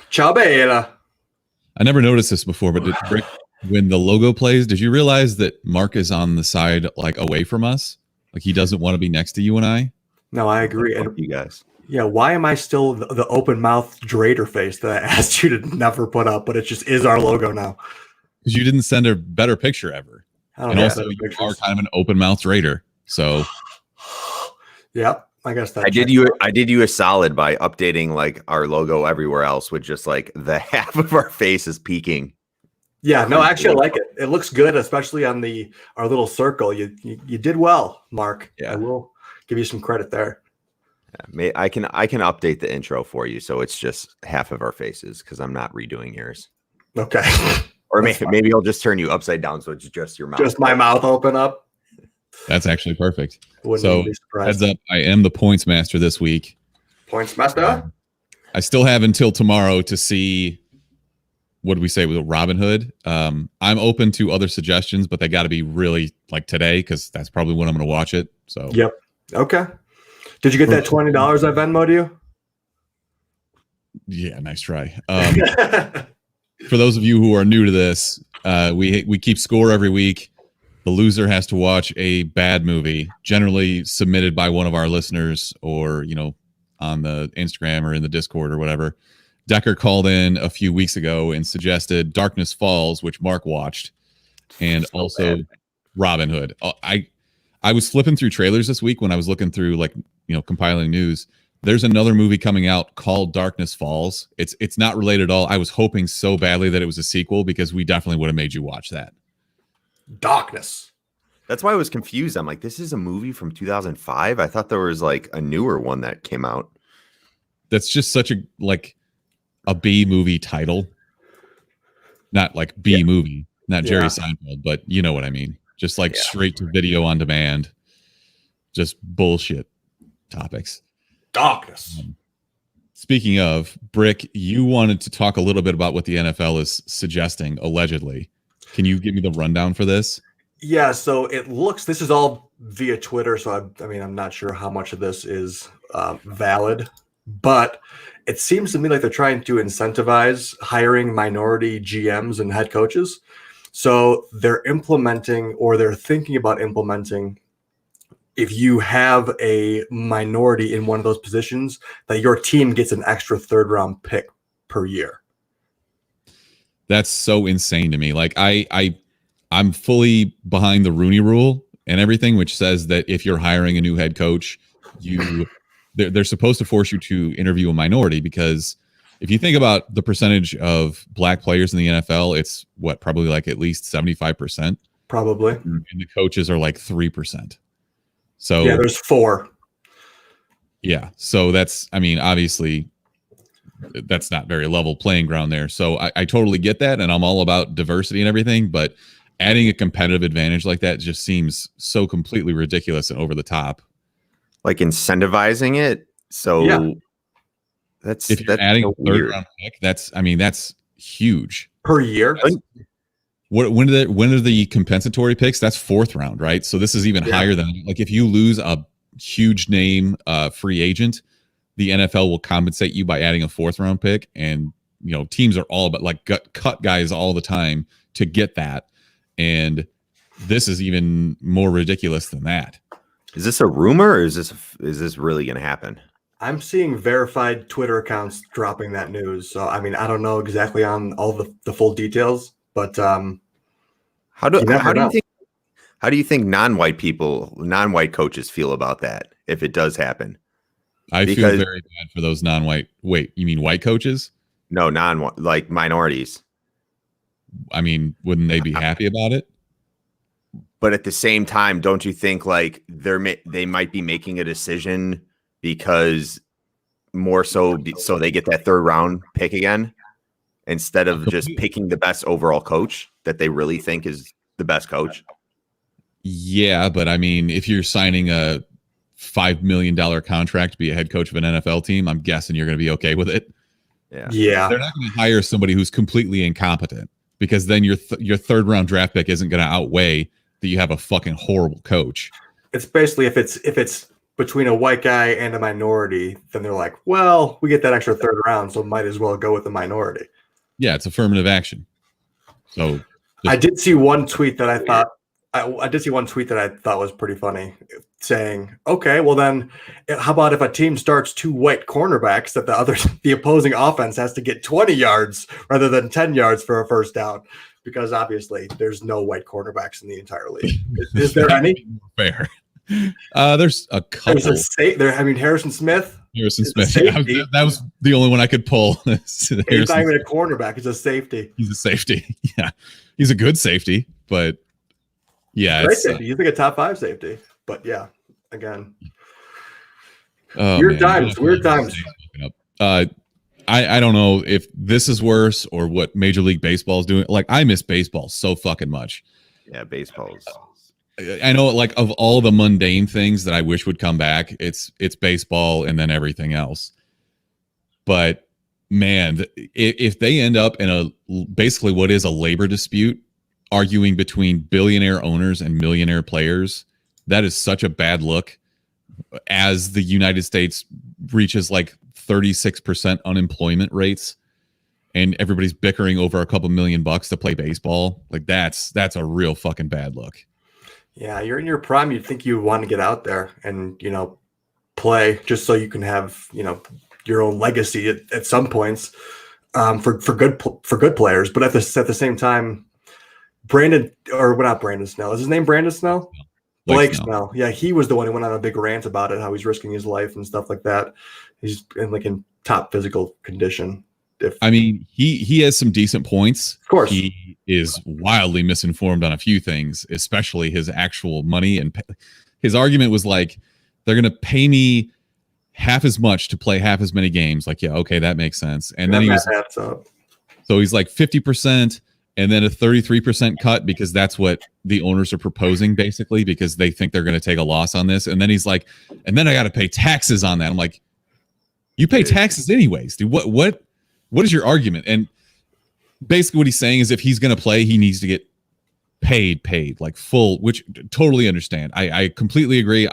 Ciao, bella. I never noticed this before, but when the logo plays, did you realize that Mark is on the side, like away from us? Like he doesn't want to be next to you and I? No, I agree. And you guys. Yeah, why am I still the open mouth Drader face that I asked you to never put up, but it just is our logo now? Because you didn't send a better picture ever. And also, you are kind of an open mouth Raider. So, yep, I guess that. I did you a solid by updating like our logo everywhere else with just like the half of our face is peeking. Yeah, no, actually, I like it. It looks good, especially on our little circle. You did well, Mark. Yeah, I will give you some credit there. Yeah, I can update the intro for you, so it's just half of our faces because I'm not redoing yours. Okay. Or maybe I'll just turn you upside down so it's just your mouth. Just my mouth open up. That's actually perfect. So heads up, I am the points master this week. Points master? I still have until tomorrow to see, what did we say with Robin Hood? I'm open to other suggestions, but they got to be really like today because that's probably when I'm going to watch it. So yep. Okay. Did you get that $20 I Venmo'd you? Yeah, nice try. For those of you who are new to this, we keep score every week. The loser has to watch a bad movie, generally submitted by one of our listeners or, on the Instagram or in the Discord or whatever. Decker called in a few weeks ago and suggested Darkness Falls, which Mark watched, and also Robin Hood. I was flipping through trailers this week when I was looking through compiling news. There's another movie coming out called Darkness Falls. It's not related at all. I was hoping so badly that it was a sequel because we definitely would have made you watch that. Darkness. That's why I was confused. I'm like, this is a movie from 2005. I thought there was like a newer one that came out. That's just such a B movie title. Not like B movie, not Jerry Seinfeld, but you know what I mean. Just like straight to video on demand. Just bullshit topics. Darkness. Speaking of, Brick, you wanted to talk a little bit about what the NFL is suggesting, allegedly. Can you give me the rundown for this? Yeah, so this is all via Twitter, so I'm not sure how much of this is valid, but it seems to me like they're trying to incentivize hiring minority GMs and head coaches. So they're thinking about implementing, if you have a minority in one of those positions, that your team gets an extra third-round pick per year. That's so insane to me. Like I'm fully behind the Rooney Rule and everything, which says that if you're hiring a new head coach, they're supposed to force you to interview a minority, because if you think about the percentage of black players in the NFL, it's probably like at least 75%. Probably. And the coaches are like 3%. So yeah, there's 4. Yeah. So that's, obviously that's not very level playing ground there. So I totally get that. And I'm all about diversity and everything, but adding a competitive advantage like that just seems so completely ridiculous and over the top. Like incentivizing it. So if you're adding a third round pick, that's huge per year. When are the compensatory picks? That's 4th round, right? So this is even higher than, like, if you lose a huge name free agent, the NFL will compensate you by adding a 4th round pick. And teams are all about cut guys all the time to get that. And this is even more ridiculous than that. Is this a rumor, or is this really going to happen? I'm seeing verified Twitter accounts dropping that news. So I don't know exactly on all the full details, but how do you think non-white coaches feel about that if it does happen? I feel very bad for those non-white. Wait, you mean white coaches? No, like minorities. Wouldn't they be happy about it? But at the same time, don't you think like they might be making a decision because more so they get that 3rd round pick again, instead of just picking the best overall coach that they really think is the best coach? Yeah, but if you're signing a $5 million contract to be a head coach of an NFL team, I'm guessing you're going to be okay with it. Yeah. They're not going to hire somebody who's completely incompetent, because then your 3rd round draft pick isn't going to outweigh that you have a fucking horrible coach. It's basically if it's between a white guy and a minority, then they're like, well, we get that extra third round, so might as well go with the minority. Yeah, it's affirmative action. So I did see one tweet that I thought was pretty funny, saying, okay, well then how about if a team starts 2 white cornerbacks that the opposing offense has to get 20 yards rather than 10 yards for a first down? Because obviously there's no white cornerbacks in the entire league. Is there any? Fair. There's a couple. Harrison Smith. Harrison Smith. Yeah, that was the only one I could pull. He's not even a cornerback. He's a safety. He's a safety. Yeah. He's a good safety, but yeah. Great safety. He's like a top 5 safety. But yeah, again. Weird times. I don't know if this is worse or what Major League Baseball is doing. Like, I miss baseball so fucking much. Yeah, baseball's. I know, like, of all the mundane things that I wish would come back, it's baseball and then everything else. But man, if they end up in basically what is a labor dispute, arguing between billionaire owners and millionaire players, that is such a bad look. As the United States reaches like 36% unemployment rates, and everybody's bickering over a couple $1,000,000 to play baseball, like that's a real fucking bad look. Yeah, you're in your prime. You'd think you want to get out there and, play just so you can have, your own legacy at some points for good players. But at the same time, not Brandon Snell. Is his name Brandon Snell? Blake Snell. Yeah, he was the one who went on a big rant about it, how he's risking his life and stuff like that. He's in top physical condition. He has some decent points. Of course. He is wildly misinformed on a few things, especially his actual money. And his argument was like, they're going to pay me half as much to play half as many games. Like, yeah, okay, that makes sense. And then so he's like 50% and then a 33% cut because that's what the owners are proposing, basically, because they think they're going to take a loss on this. And then he's like, and then I got to pay taxes on that. I'm like, you pay taxes anyways, dude. What is your argument? And basically what he's saying is if he's going to play, he needs to get paid like full, which totally understand. I completely agree.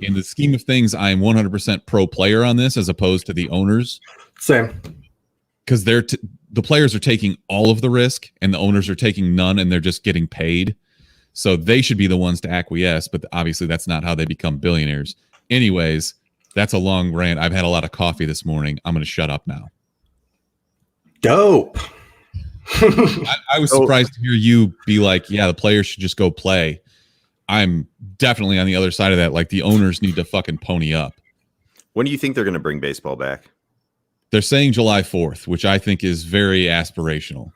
In the scheme of things, I am 100% pro player on this as opposed to the owners. Same. Because the players are taking all of the risk and the owners are taking none and they're just getting paid. So they should be the ones to acquiesce, but obviously that's not how they become billionaires. Anyways, that's a long rant. I've had a lot of coffee this morning. I'm going to shut up now. Dope. I was surprised to hear you be like, yeah, the players should just go play. I'm definitely on the other side of that. Like, the owners need to fucking pony up. When do you think they're going to bring baseball back? They're saying July 4th, which I think is very aspirational.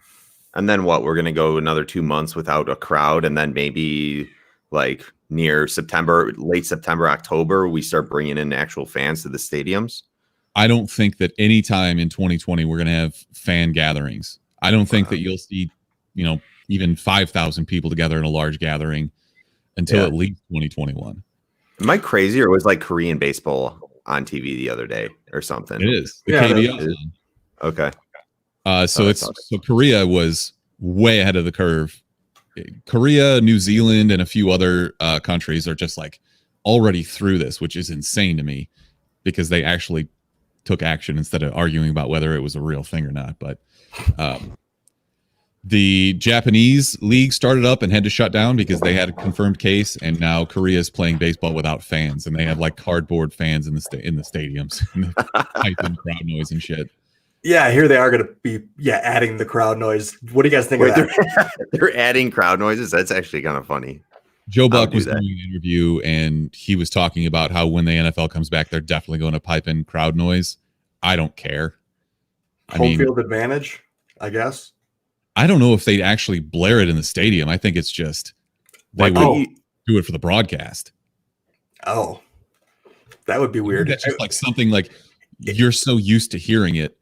And then what? We're going to go another 2 months without a crowd. And then maybe like near September, late September, October, we start bringing in actual fans to the stadiums. I don't think that any time in 2020 we're going to have fan gatherings. I don't think that you'll see, even 5,000 people together in a large gathering until at least 2021. Am I crazy, or was like Korean baseball on TV the other day or something? It is. The KBO. Okay. So Korea was way ahead of the curve. Korea, New Zealand, and a few other countries are just like already through this, which is insane to me because they actually took action instead of arguing about whether it was a real thing or not. But the Japanese league started up and had to shut down because they had a confirmed case, and now Korea is playing baseball without fans, and they have like cardboard fans in the stadiums, piping crowd noise and shit. Yeah, here they are going to be adding the crowd noise. What do you guys think of that? They're adding crowd noises. That's actually kind of funny. Joe Buck was doing an interview, and he was talking about how when the NFL comes back, they're definitely going to pipe in crowd noise. I don't care. Home field advantage, I guess. I don't know if they'd actually blare it in the stadium. I think it's just they would do it for the broadcast. Oh, that would be weird. That's just like something like you're so used to hearing it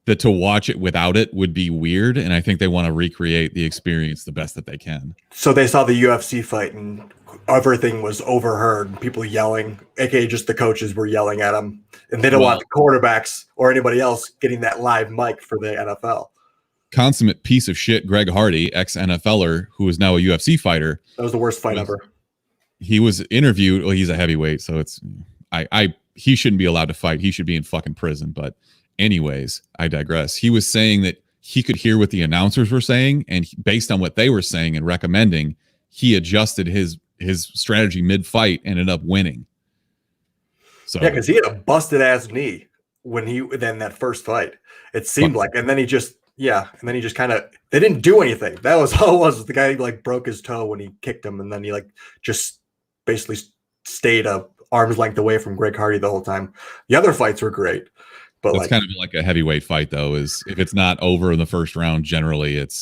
that to watch it without it would be weird. And I think they want to recreate the experience the best that they can. So they saw the UFC fight and everything was overheard. People yelling, aka just the coaches were yelling at them. And they don't want the quarterbacks or anybody else getting that live mic for the NFL. Consummate piece of shit Greg Hardy, ex-NFLer, who is now a UFC fighter. That was the worst fight ever. he was interviewed. Well, he's a heavyweight, so it's he shouldn't be allowed to fight. He should be in fucking prison. But anyways, I digress. He was saying that he could hear what the announcers were saying, and based on what they were saying and recommending, he adjusted his strategy mid-fight and ended up winning. So yeah, because he had a busted ass knee when that first fight. It seemed like, and then he just kind of, they didn't do anything. That was all it was. The guy like broke his toe when he kicked him, and then he like just basically stayed a arm's length away from Greg Hardy the whole time. The other fights were great, but it's kind of like a heavyweight fight though. Is if it's not over in the first round, generally it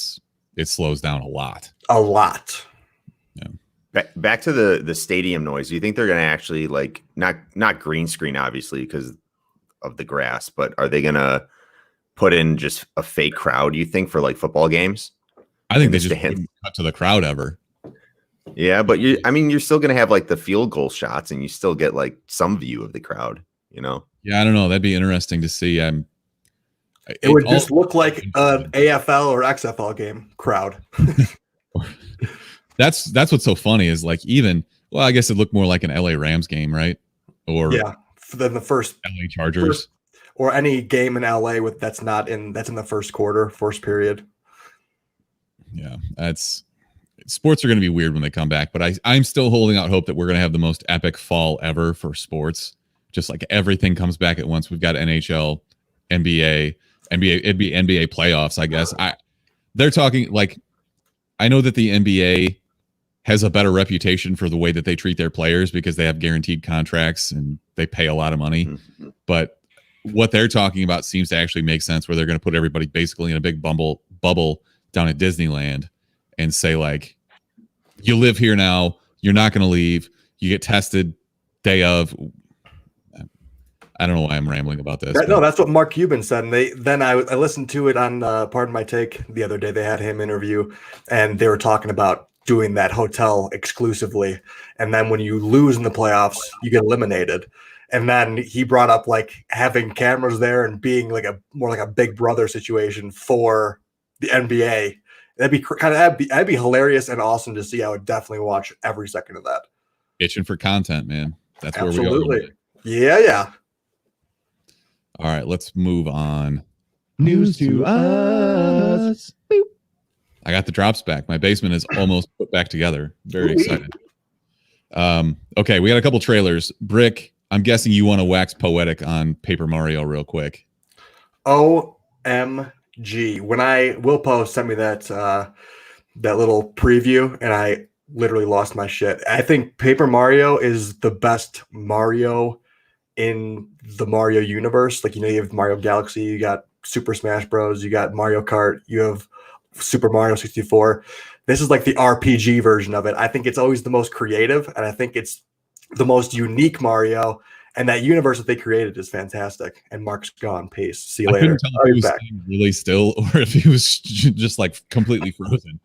slows down a lot. A lot. Yeah. Back to the stadium noise. Do you think they're going to actually like not green screen obviously because of the grass, but are they going to put in just a fake crowd, you think, for like football games? I think they just wouldn't cut to the crowd ever. Yeah, but you're still going to have like the field goal shots and you still get like some view of the crowd, you know? Yeah, I don't know. That'd be interesting to see. It would just look like an AFL or XFL game crowd. That's what's so funny is like I guess it looked more like an LA Rams game, right? Or than the first LA Chargers. Or any game in LA that's in the first quarter, first period. Yeah, sports are going to be weird when they come back, but I'm still holding out hope that we're going to have the most epic fall ever for sports. Just like everything comes back at once. We've got NHL, NBA, it'd be NBA playoffs, I guess. They're talking like, I know that the NBA has a better reputation for the way that they treat their players because they have guaranteed contracts and they pay a lot of money. Mm-hmm. But what they're talking about seems to actually make sense, where they're going to put everybody basically in a big bubble down at Disneyland and say like, you live here now, you're not going to leave, you get tested day of. I don't know why I'm rambling about this. No, that's what Mark Cuban said. And I listened to it on Pardon My Take the other day. They had him interview, and they were talking about doing that hotel exclusively. And then when you lose in the playoffs, you get eliminated. And then he brought up like having cameras there and being like more like a Big Brother situation for the NBA. That'd be hilarious and awesome to see. I would definitely watch every second of that. Itching for content, man. That's Absolutely. where we go. Yeah. All right, let's move on. News to us. Boop. I got the drops back. My basement is almost put back together. Very excited. Okay, we got a couple trailers. Brick, I'm guessing you want to wax poetic on Paper Mario real quick. OMG. When Will Post sent me that little preview, and I literally lost my shit. I think Paper Mario is the best Mario in the Mario universe. Like, you have Mario Galaxy, you got Super Smash Bros, you got Mario Kart, you have Super Mario 64. This is like the RPG version of it. I think it's always the most creative, and I think it's the most unique Mario, and that universe that they created is fantastic. And Mark's gone. Peace. See you later. I couldn't tell if he was staying really still or if he was just like completely frozen.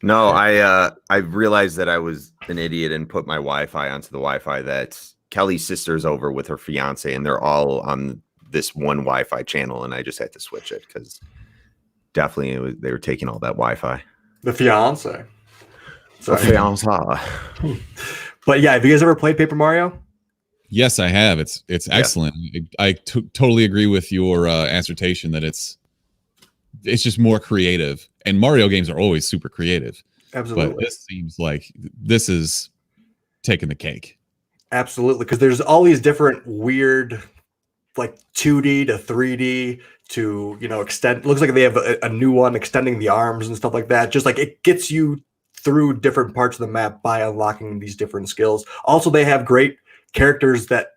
No, I realized that I was an idiot and put my Wi-Fi onto the Wi-Fi that Kelly's sister's over with her fiance, and they're all on this one Wi-Fi channel, and I just had to switch it because definitely they were taking all that Wi-Fi. The fiance. The fiance. But yeah, have you guys ever played Paper Mario? Yes, I have. It's excellent. I totally agree with your assertion that it's just more creative, and Mario games are always super creative. Absolutely. But this seems like this is taking the cake. Absolutely, because there's all these different weird, like 2D to 3D to extend. Looks like they have a new one extending the arms and stuff like that. Just like it gets you through different parts of the map by unlocking these different skills. Also, they have great characters that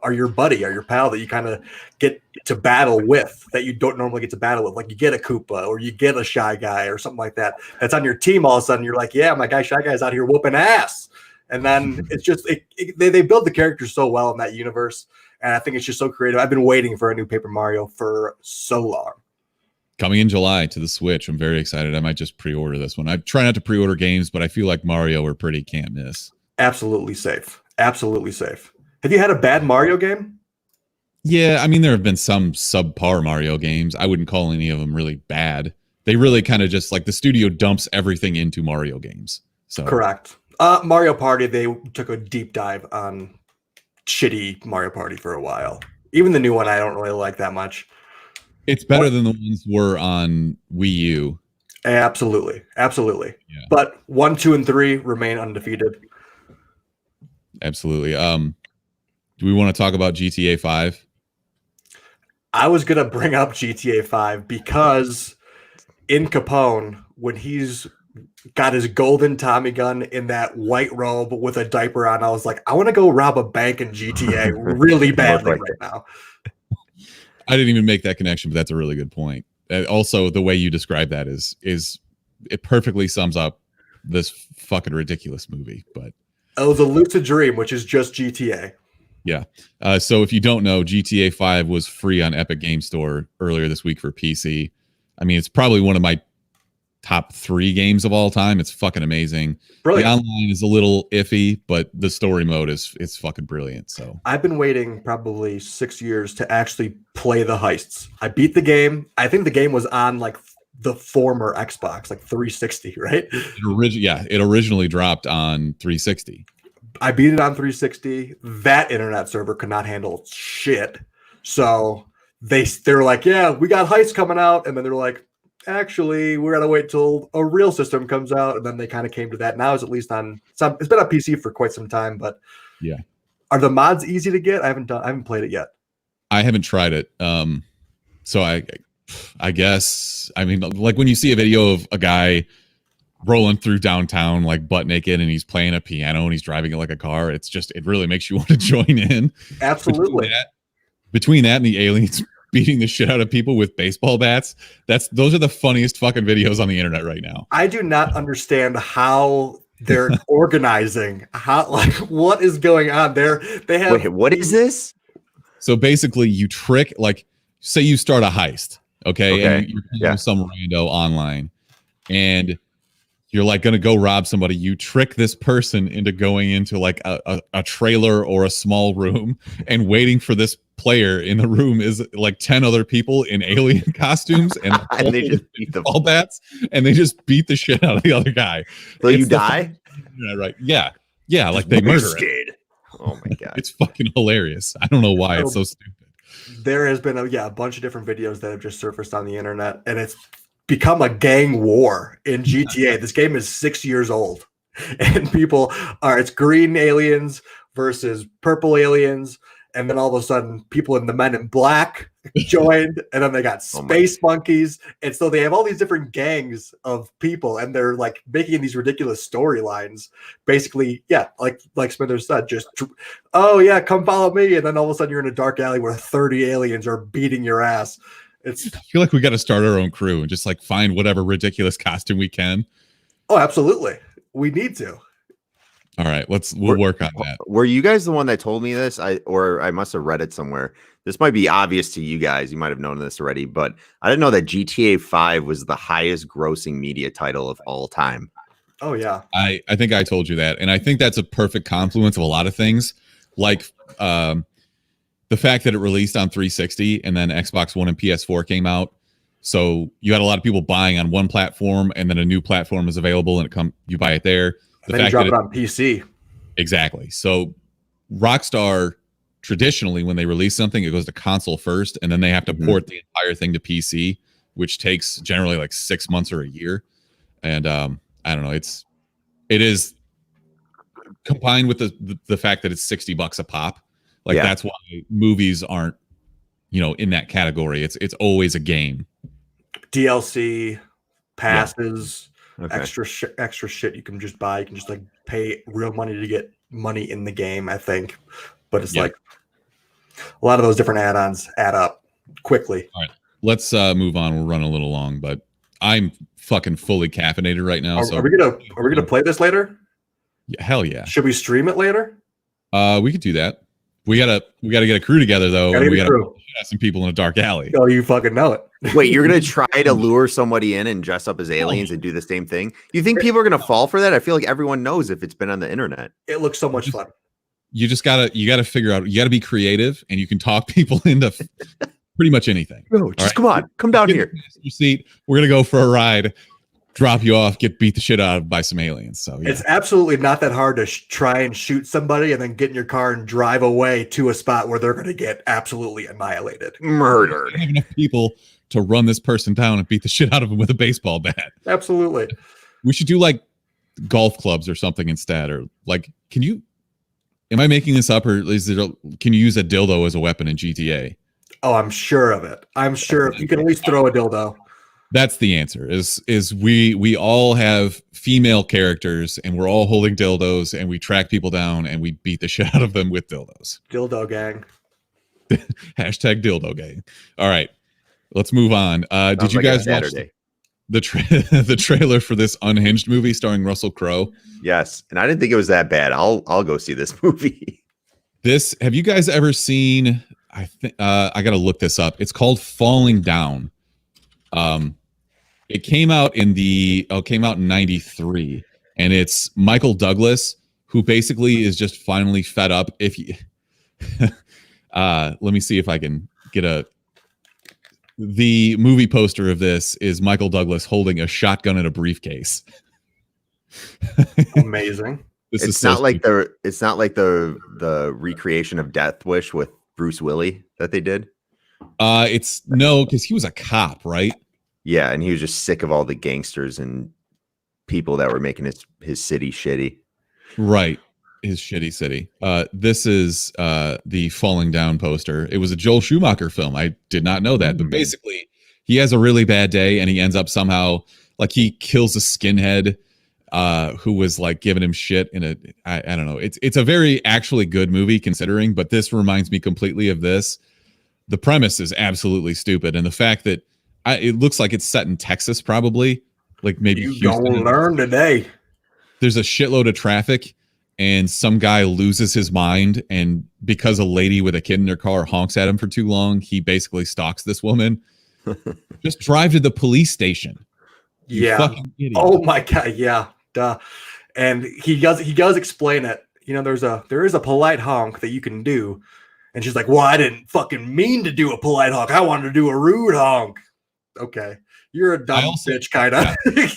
are your buddy, are your pal that you kind of get to battle with that you don't normally get to battle with. Like you get a Koopa or you get a Shy Guy or something like that. That's on your team. All of a sudden, you're like, yeah, my guy Shy Guy's out here whooping ass. And then it's just they build the characters so well in that universe, and I think it's just so creative. I've been waiting for a new Paper Mario for so long. Coming in July to the Switch, I'm very excited. I might just pre-order this one. I try not to pre-order games, but I feel like Mario or pretty can't miss. Absolutely safe. Absolutely safe. Have you had a bad Mario game? Yeah, I mean there have been some subpar Mario games. I wouldn't call any of them really bad. They really kind of just like the studio dumps everything into Mario games. So Correct. Mario Party, they took a deep dive on shitty Mario Party for a while. Even the new one, I don't really like that much. It's better than the ones were on Wii U. Absolutely. Yeah. But 1, 2, and 3 remain undefeated. Absolutely. Do we want to talk about GTA 5? I was gonna bring up GTA 5 because in Capone, when he's got his golden Tommy gun in that white robe with a diaper on, I was like, I want to go rob a bank in GTA really badly right now. I didn't even make that connection, but that's a really good point. Also, the way you describe that is it perfectly sums up this fucking ridiculous movie. But it was a lucid dream, which is just GTA. Yeah. So if you don't know, GTA 5 was free on Epic Game Store earlier this week for PC. I mean, it's probably one of my top 3 games of all time. It's fucking amazing. Brilliant. The online is a little iffy, but the story mode it's fucking brilliant. So I've been waiting probably 6 years to actually play the heists. I beat the game. I think the game was on like the former Xbox, like 360, right? It originally dropped on 360. I beat it on 360. That internet server could not handle shit. So they're like, yeah, we got heists coming out. And then they're like, actually, we're going to wait till a real system comes out. And then they kind of came to that. Now it's at least on some, it's been on PC for quite some time, but yeah. Are the mods easy to get? I haven't played it yet. I haven't tried it. So I guess, I mean, like when you see a video of a guy rolling through downtown like butt naked and he's playing a piano and he's driving it like a car, it really makes you want to join in. Absolutely. Between that and the aliens beating the shit out of people with baseball bats, those are the funniest fucking videos on the internet right now. I do not understand how they're organizing, what is going on there. They have Wait, what is this? So basically you trick, like say you start a heist, okay? And you're playing with some rando online and you're like going to go rob somebody. You trick this person into going into like a trailer or a small room and waiting for this player in the room is like 10 other people in alien costumes and they just beat them all bats and they just beat the shit out of the other guy. Will you die? Yeah, right. Yeah. Yeah. Like they murder it. Oh my God. It's fucking hilarious. I don't know why it's so stupid. There has been a bunch of different videos that have just surfaced on the internet and it's become a gang war in GTA. This game is 6 years old and it's green aliens versus purple aliens. And then all of a sudden people in the Men in Black joined and then they got space monkeys. And so they have all these different gangs of people and they're like making these ridiculous storylines. Basically, yeah, like Smithers said, just, oh yeah, come follow me. And then all of a sudden you're in a dark alley where 30 aliens are beating your ass. I feel like we got to start our own crew and just like find whatever ridiculous costume we can. Oh, absolutely. We need to. All right, we'll work on that. Were you guys the one that told me this? I must have read it somewhere. This might be obvious to you guys. You might have known this already, but I didn't know that GTA 5 was the highest grossing media title of all time. Oh yeah. I think I told you that. And I think that's a perfect confluence of a lot of things. Like the fact that it released on 360 and then Xbox One and PS4 came out. So you had a lot of people buying on one platform and then a new platform is available and you buy it there. The fact that it on PC. Exactly. So Rockstar traditionally, when they release something, it goes to console first and then they have to port the entire thing to PC, which takes generally like 6 months or a year. And I don't know, it is combined with the fact that it's $60 a pop. Like that's why movies aren't, in that category. It's always a game. DLC, passes, extra shit you can just buy. You can just like pay real money to get money in the game, I think. But it's like a lot of those different add-ons add up quickly. All right, let's move on. We're running a little long, but I'm fucking fully caffeinated right now. Are we gonna play this later? Yeah, hell yeah. Should we stream it later? We could do that. We gotta get a crew together though. We gotta have some people in a dark alley. Oh, you fucking know it. Wait, you're gonna try to lure somebody in and dress up as aliens and do the same thing? You think people are gonna fall for that? I feel like everyone knows if it's been on the internet. It looks so much fun. You just gotta figure out. You gotta be creative, and you can talk people into pretty much anything. No, just come on, come down here. Your seat. We're gonna go for a ride. drop you off, get beat the shit out of by some aliens. So yeah. It's absolutely not that hard to try and shoot somebody and then get in your car and drive away to a spot where they're going to get absolutely annihilated. Murdered. I have enough people to run this person down and beat the shit out of him with a baseball bat. Absolutely. We should do like golf clubs or something instead. Or like, am I making this up, or can you use a dildo as a weapon in GTA? Oh, I'm sure of it. I'm sure you can at least throw a dildo. That's the answer. Is we all have female characters and we're all holding dildos and we track people down and we beat the shit out of them with dildos. Dildo gang. Hashtag dildo gang. All right, let's move on. Did you guys watch the trailer for this Unhinged movie starring Russell Crowe? Yes, and I didn't think it was that bad. I'll go see this movie. Have you guys ever seen? I think I got to look this up. It's called Falling Down. It came out in '93, and it's Michael Douglas, who basically is just finally fed up. If you, let me see if I can get the movie poster of this is Michael Douglas holding a shotgun in a briefcase. Amazing. It's not like the recreation of Death Wish with Bruce Willis that they did. It's no, because he was a cop, right? Yeah, and he was just sick of all the gangsters and people that were making his city shitty. Right. His shitty city. This is the Falling Down poster. It was a Joel Schumacher film. I did not know that. But basically, he has a really bad day and he ends up somehow, like, he kills a skinhead who was like giving him shit in I don't know. It's a very actually good movie considering, but this reminds me completely of this. The premise is absolutely stupid. And the fact that it looks like it's set in Texas, probably, like maybe you don't learn today. There's a shitload of traffic, and some guy loses his mind, and because a lady with a kid in her car honks at him for too long, he basically stalks this woman. Just drive to the police station. You fucking idiot. Oh my god, yeah, duh. And he does explain it. You know, there is a polite honk that you can do, and she's like, "Well, I didn't fucking mean to do a polite honk. I wanted to do a rude honk." Okay, you're a dumb bitch, kind of. Yeah.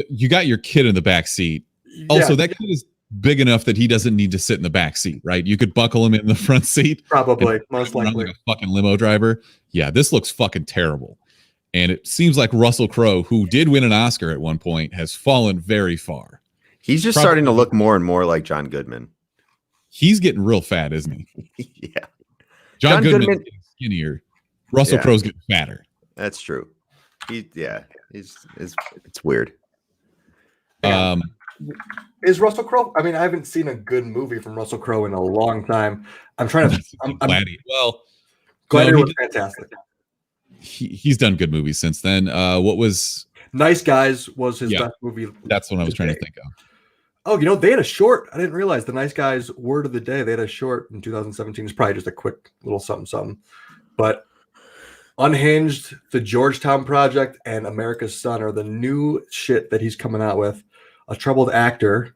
You got your kid in the back seat. Also, that kid is big enough that he doesn't need to sit in the back seat, right? You could buckle him in the front seat. Probably, most likely. Like a fucking limo driver. Yeah, this looks fucking terrible. And it seems like Russell Crowe, who did win an Oscar at one point, has fallen very far. He's just starting to look more and more like John Goodman. He's getting real fat, isn't he? Yeah. John Goodman's getting skinnier. Russell Crowe's getting fatter. That's true. It's weird. Is Russell Crowe? I mean, I haven't seen a good movie from Russell Crowe in a long time. I'm trying to. Gladiator. Well, Gladiator was fantastic. He's done good movies since then. What was Nice Guys was his best movie. That's what I was trying to think of. Oh, you know, they had a short. I didn't realize the Nice Guys word of the day. They had a short in 2017. It's probably just a quick little something. But Unhinged, The Georgetown Project, and America's Son are the new shit that he's coming out with. A troubled actor,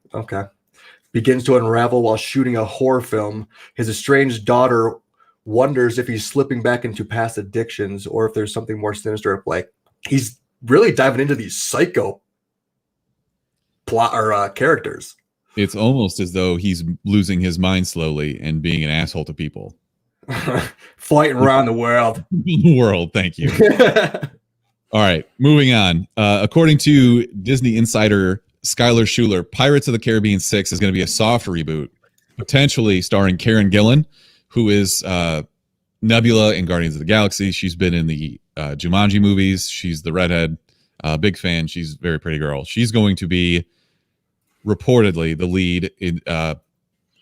begins to unravel while shooting a horror film. His estranged daughter wonders if he's slipping back into past addictions or if there's something more sinister at play. He's really diving into these psycho plot or characters. It's almost as though he's losing his mind slowly and being an asshole to people. Flighting around the world. The world, thank you. All right, moving on. According to Disney insider Skylar Schuler, Pirates of the Caribbean 6 is going to be a soft reboot, potentially starring Karen Gillan, who is Nebula in Guardians of the Galaxy. She's been in the Jumanji movies. She's the redhead. Big fan. She's a very pretty girl. She's going to be reportedly the lead in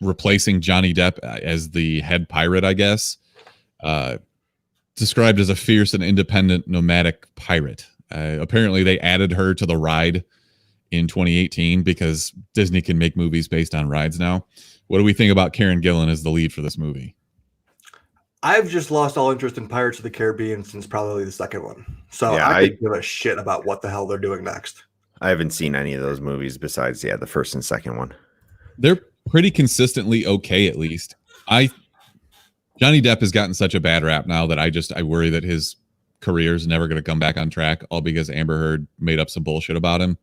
replacing Johnny Depp as the head pirate, I guess. Described as a fierce and independent nomadic pirate. Apparently, they added her to the ride in 2018 because Disney can make movies based on rides now. What do we think about Karen Gillan as the lead for this movie? I've just lost all interest in Pirates of the Caribbean since probably the second one. So yeah, I could give a shit about what the hell they're doing next. I haven't seen any of those movies besides, the first and second one. They're pretty consistently okay, at least. Johnny Depp has gotten such a bad rap now that I worry that his career is never going to come back on track, all because Amber Heard made up some bullshit about him.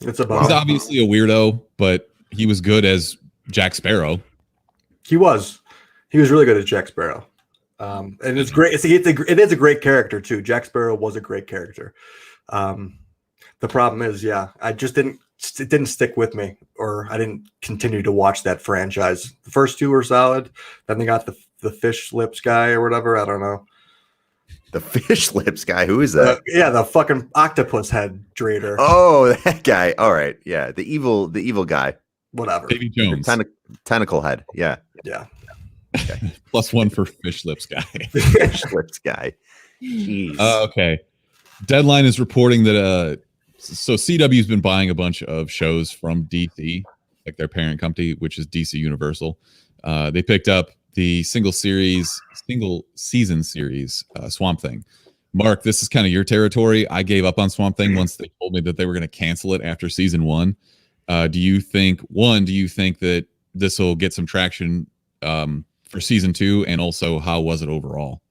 It's He's about. obviously a weirdo, but he was good as Jack Sparrow. He was really good as Jack Sparrow, and it's great. It is a great character too. Jack Sparrow was a great character. The problem is, I just didn't. It didn't stick with me, or I didn't continue to watch that franchise. The first two were solid. Then they got the fish lips guy or whatever. I don't know. The fish lips guy. Who is that? The fucking octopus head trader. Oh, that guy. All right. Yeah. The evil guy. Whatever. Davy Jones. Tentacle head. Yeah. Yeah. Okay. +1 for fish lips guy. Fish lips guy. Jeez. Okay. Deadline is reporting that so CW's been buying a bunch of shows from DC, like their parent company, which is DC Universal. They picked up the single season series Swamp Thing. Mark, this is kind of your territory. I gave up on Swamp Thing once they told me that they were going to cancel it after season 1. Do you think that this will get some traction for season 2, and also how was it overall?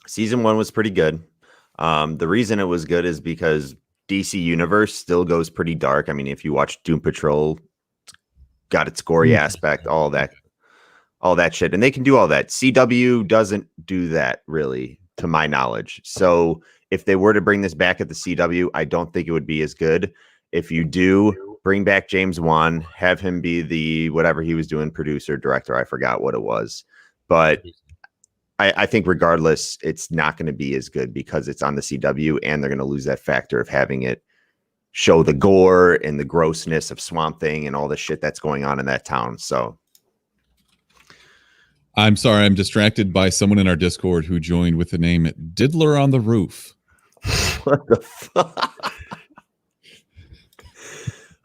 Season 1 was pretty good. The reason it was good is because DC Universe still goes pretty dark. I mean, if you watch Doom Patrol, got its gory aspect, all that shit, and they can do all that. CW doesn't do that, really, to my knowledge. So if they were to bring this back at the CW, I don't think it would be as good. If you do bring back James Wan, have him be the whatever he was doing, producer, director, I forgot what it was, but I think regardless, it's not going to be as good because it's on the CW, and they're going to lose that factor of having it show the gore and the grossness of Swamp Thing and all the shit that's going on in that town. So I'm sorry, I'm distracted by someone in our Discord who joined with the name Diddler on the Roof. what the fuck?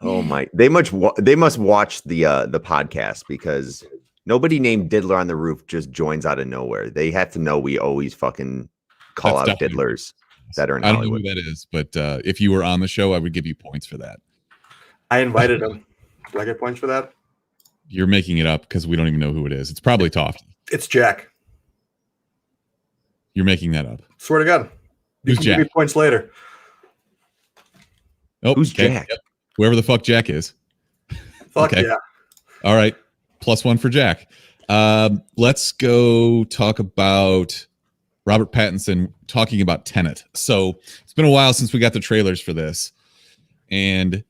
Oh my! They must watch the podcast, because nobody named Diddler on the Roof just joins out of nowhere. They have to know we always fucking call out diddlers that are in Hollywood. I don't know who that is, but if you were on the show, I would give you points for that. I invited him. Do I get points for that? You're making it up because we don't even know who it is. It's probably Tofty. It's Jack. You're making that up. Swear to God. Who's Give Jack? me points later. Oh, Who's Jack? Yep. Whoever the fuck Jack is. Fuck yeah. All right. +1 for Jack. Let's go talk about Robert Pattinson talking about Tenet. So it's been a while since we got the trailers for this, and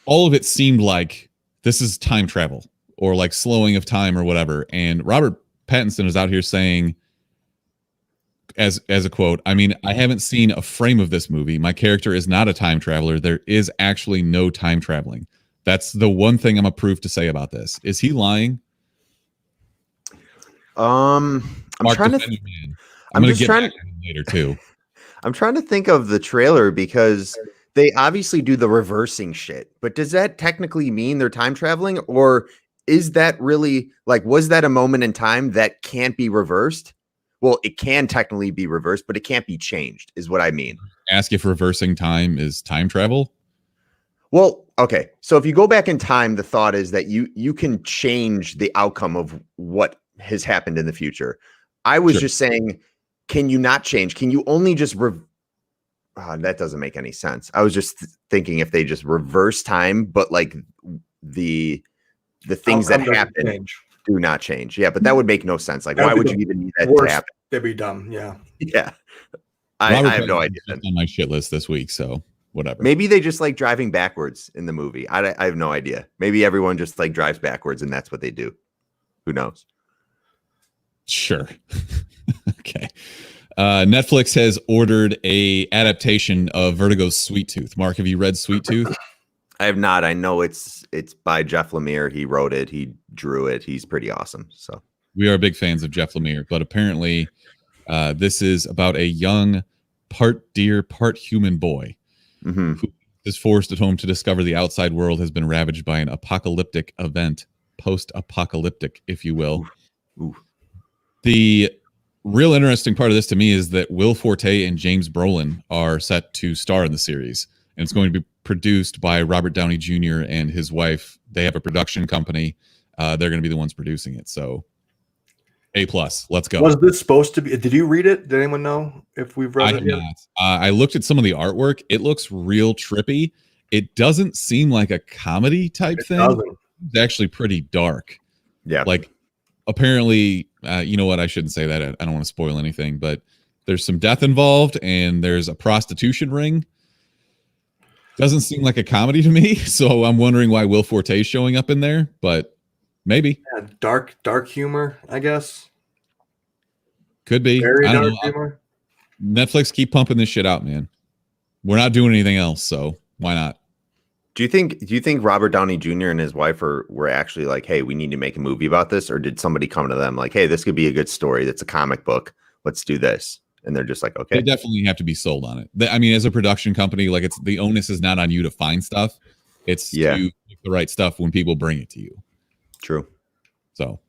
all of it seemed like this is time travel or like slowing of time or whatever. And Robert Pattinson is out here saying, as a quote, I mean, I haven't seen a frame of this movie. My character is not a time traveler. There is actually no time traveling. That's the one thing I'm approved to say about this. Is he lying? I'm Mark, trying to. I'm going to get back to him later too. I'm trying to think of the trailer, because they obviously do the reversing shit. But does that technically mean they're time traveling, or is that really like, was that a moment in time that can't be reversed? Well, it can technically be reversed, but it can't be changed, is what I mean. Ask if reversing time is time travel. Well, okay. So if you go back in time, the thought is that you can change the outcome of what has happened in the future. I was just saying, can you not change? Can you only just that doesn't make any sense. I was just thinking if they just reverse time, but like the things that happen do not change. Yeah, but that would make no sense. Like, why would you even need that to happen? They'd be dumb. Yeah. Yeah. I have no idea. On my shit list this week, so whatever. Maybe they just like driving backwards in the movie. I have no idea. Maybe everyone just like drives backwards and that's what they do. Who knows? Sure. Okay. Netflix has ordered a adaptation of Vertigo's Sweet Tooth. Mark, have you read Sweet Tooth? I have not. I know it's by Jeff Lemire. He wrote it. He drew it. He's pretty awesome. So we are big fans of Jeff Lemire, but apparently this is about a young part deer, part human boy who is forced at home to discover the outside world has been ravaged by an apocalyptic event, post-apocalyptic, if you will. Ooh. The real interesting part of this to me is that Will Forte and James Brolin are set to star in the series, and it's going to be produced by Robert Downey Jr. and his wife. They have a production company. They're going to be the ones producing it. So A+. Let's go. Was this supposed to be? Did you read it? Did anyone know if we've read I it have yet? not. I looked at some of the artwork. It looks real trippy. It doesn't seem like a comedy type It thing. doesn't. It's actually pretty dark. Yeah. Like, apparently, you know what? I shouldn't say that. I don't want to spoil anything, but there's some death involved and there's a prostitution ring. Doesn't seem like a comedy to me. So I'm wondering why Will Forte's showing up in there, but maybe. Yeah, dark humor, I guess. Could be. Very I don't dark know. humor. Netflix, keep pumping this shit out, man. We're not doing anything else, so why not? Do you think Robert Downey Jr. and his wife were actually like, hey, we need to make a movie about this? Or did somebody come to them like, hey, this could be a good story. That's a comic book. Let's do this. And they're just like, okay. They definitely have to be sold on it. I mean, as a production company, like it's the onus is not on you to find stuff. It's to make the right stuff when people bring it to you. True. So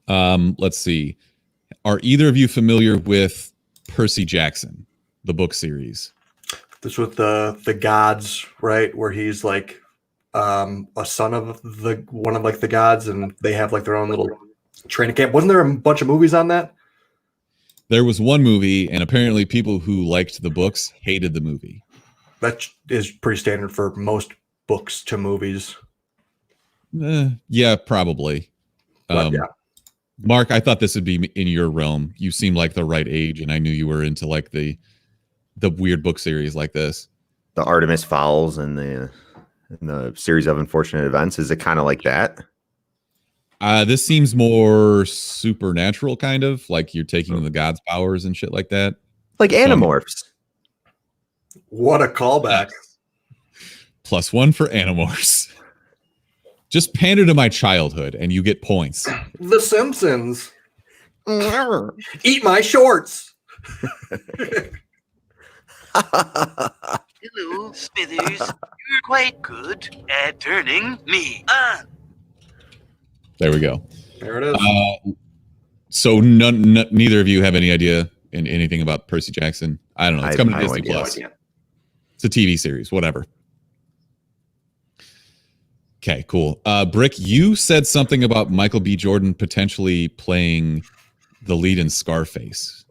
let's see. Are either of you familiar with Percy Jackson, the book series? This with the gods, right? Where he's like a son of one of like the gods, and they have like their own little training camp. Wasn't there a bunch of movies on that? There was one movie, and apparently people who liked the books hated the movie. That is pretty standard for most books to movies. Yeah, probably. But, yeah. Mark, I thought this would be in your realm. You seem like the right age, and I knew you were into like the weird book series like this. The Artemis Fowls and the series of unfortunate events. Is it kind of like that? This seems more supernatural, kind of like you're taking the gods' powers and shit like that. Like Animorphs. What a callback. +1 for Animorphs. Just pander to my childhood and you get points. The Simpsons. Eat my shorts. Hello, Smithers. You're quite good at turning me on. There we go. There it is. So neither of you have any idea in anything about Percy Jackson? I don't know. It's coming to Disney Plus. It's a TV series, whatever. Okay, cool. Brick, you said something about Michael B. Jordan potentially playing the lead in Scarface.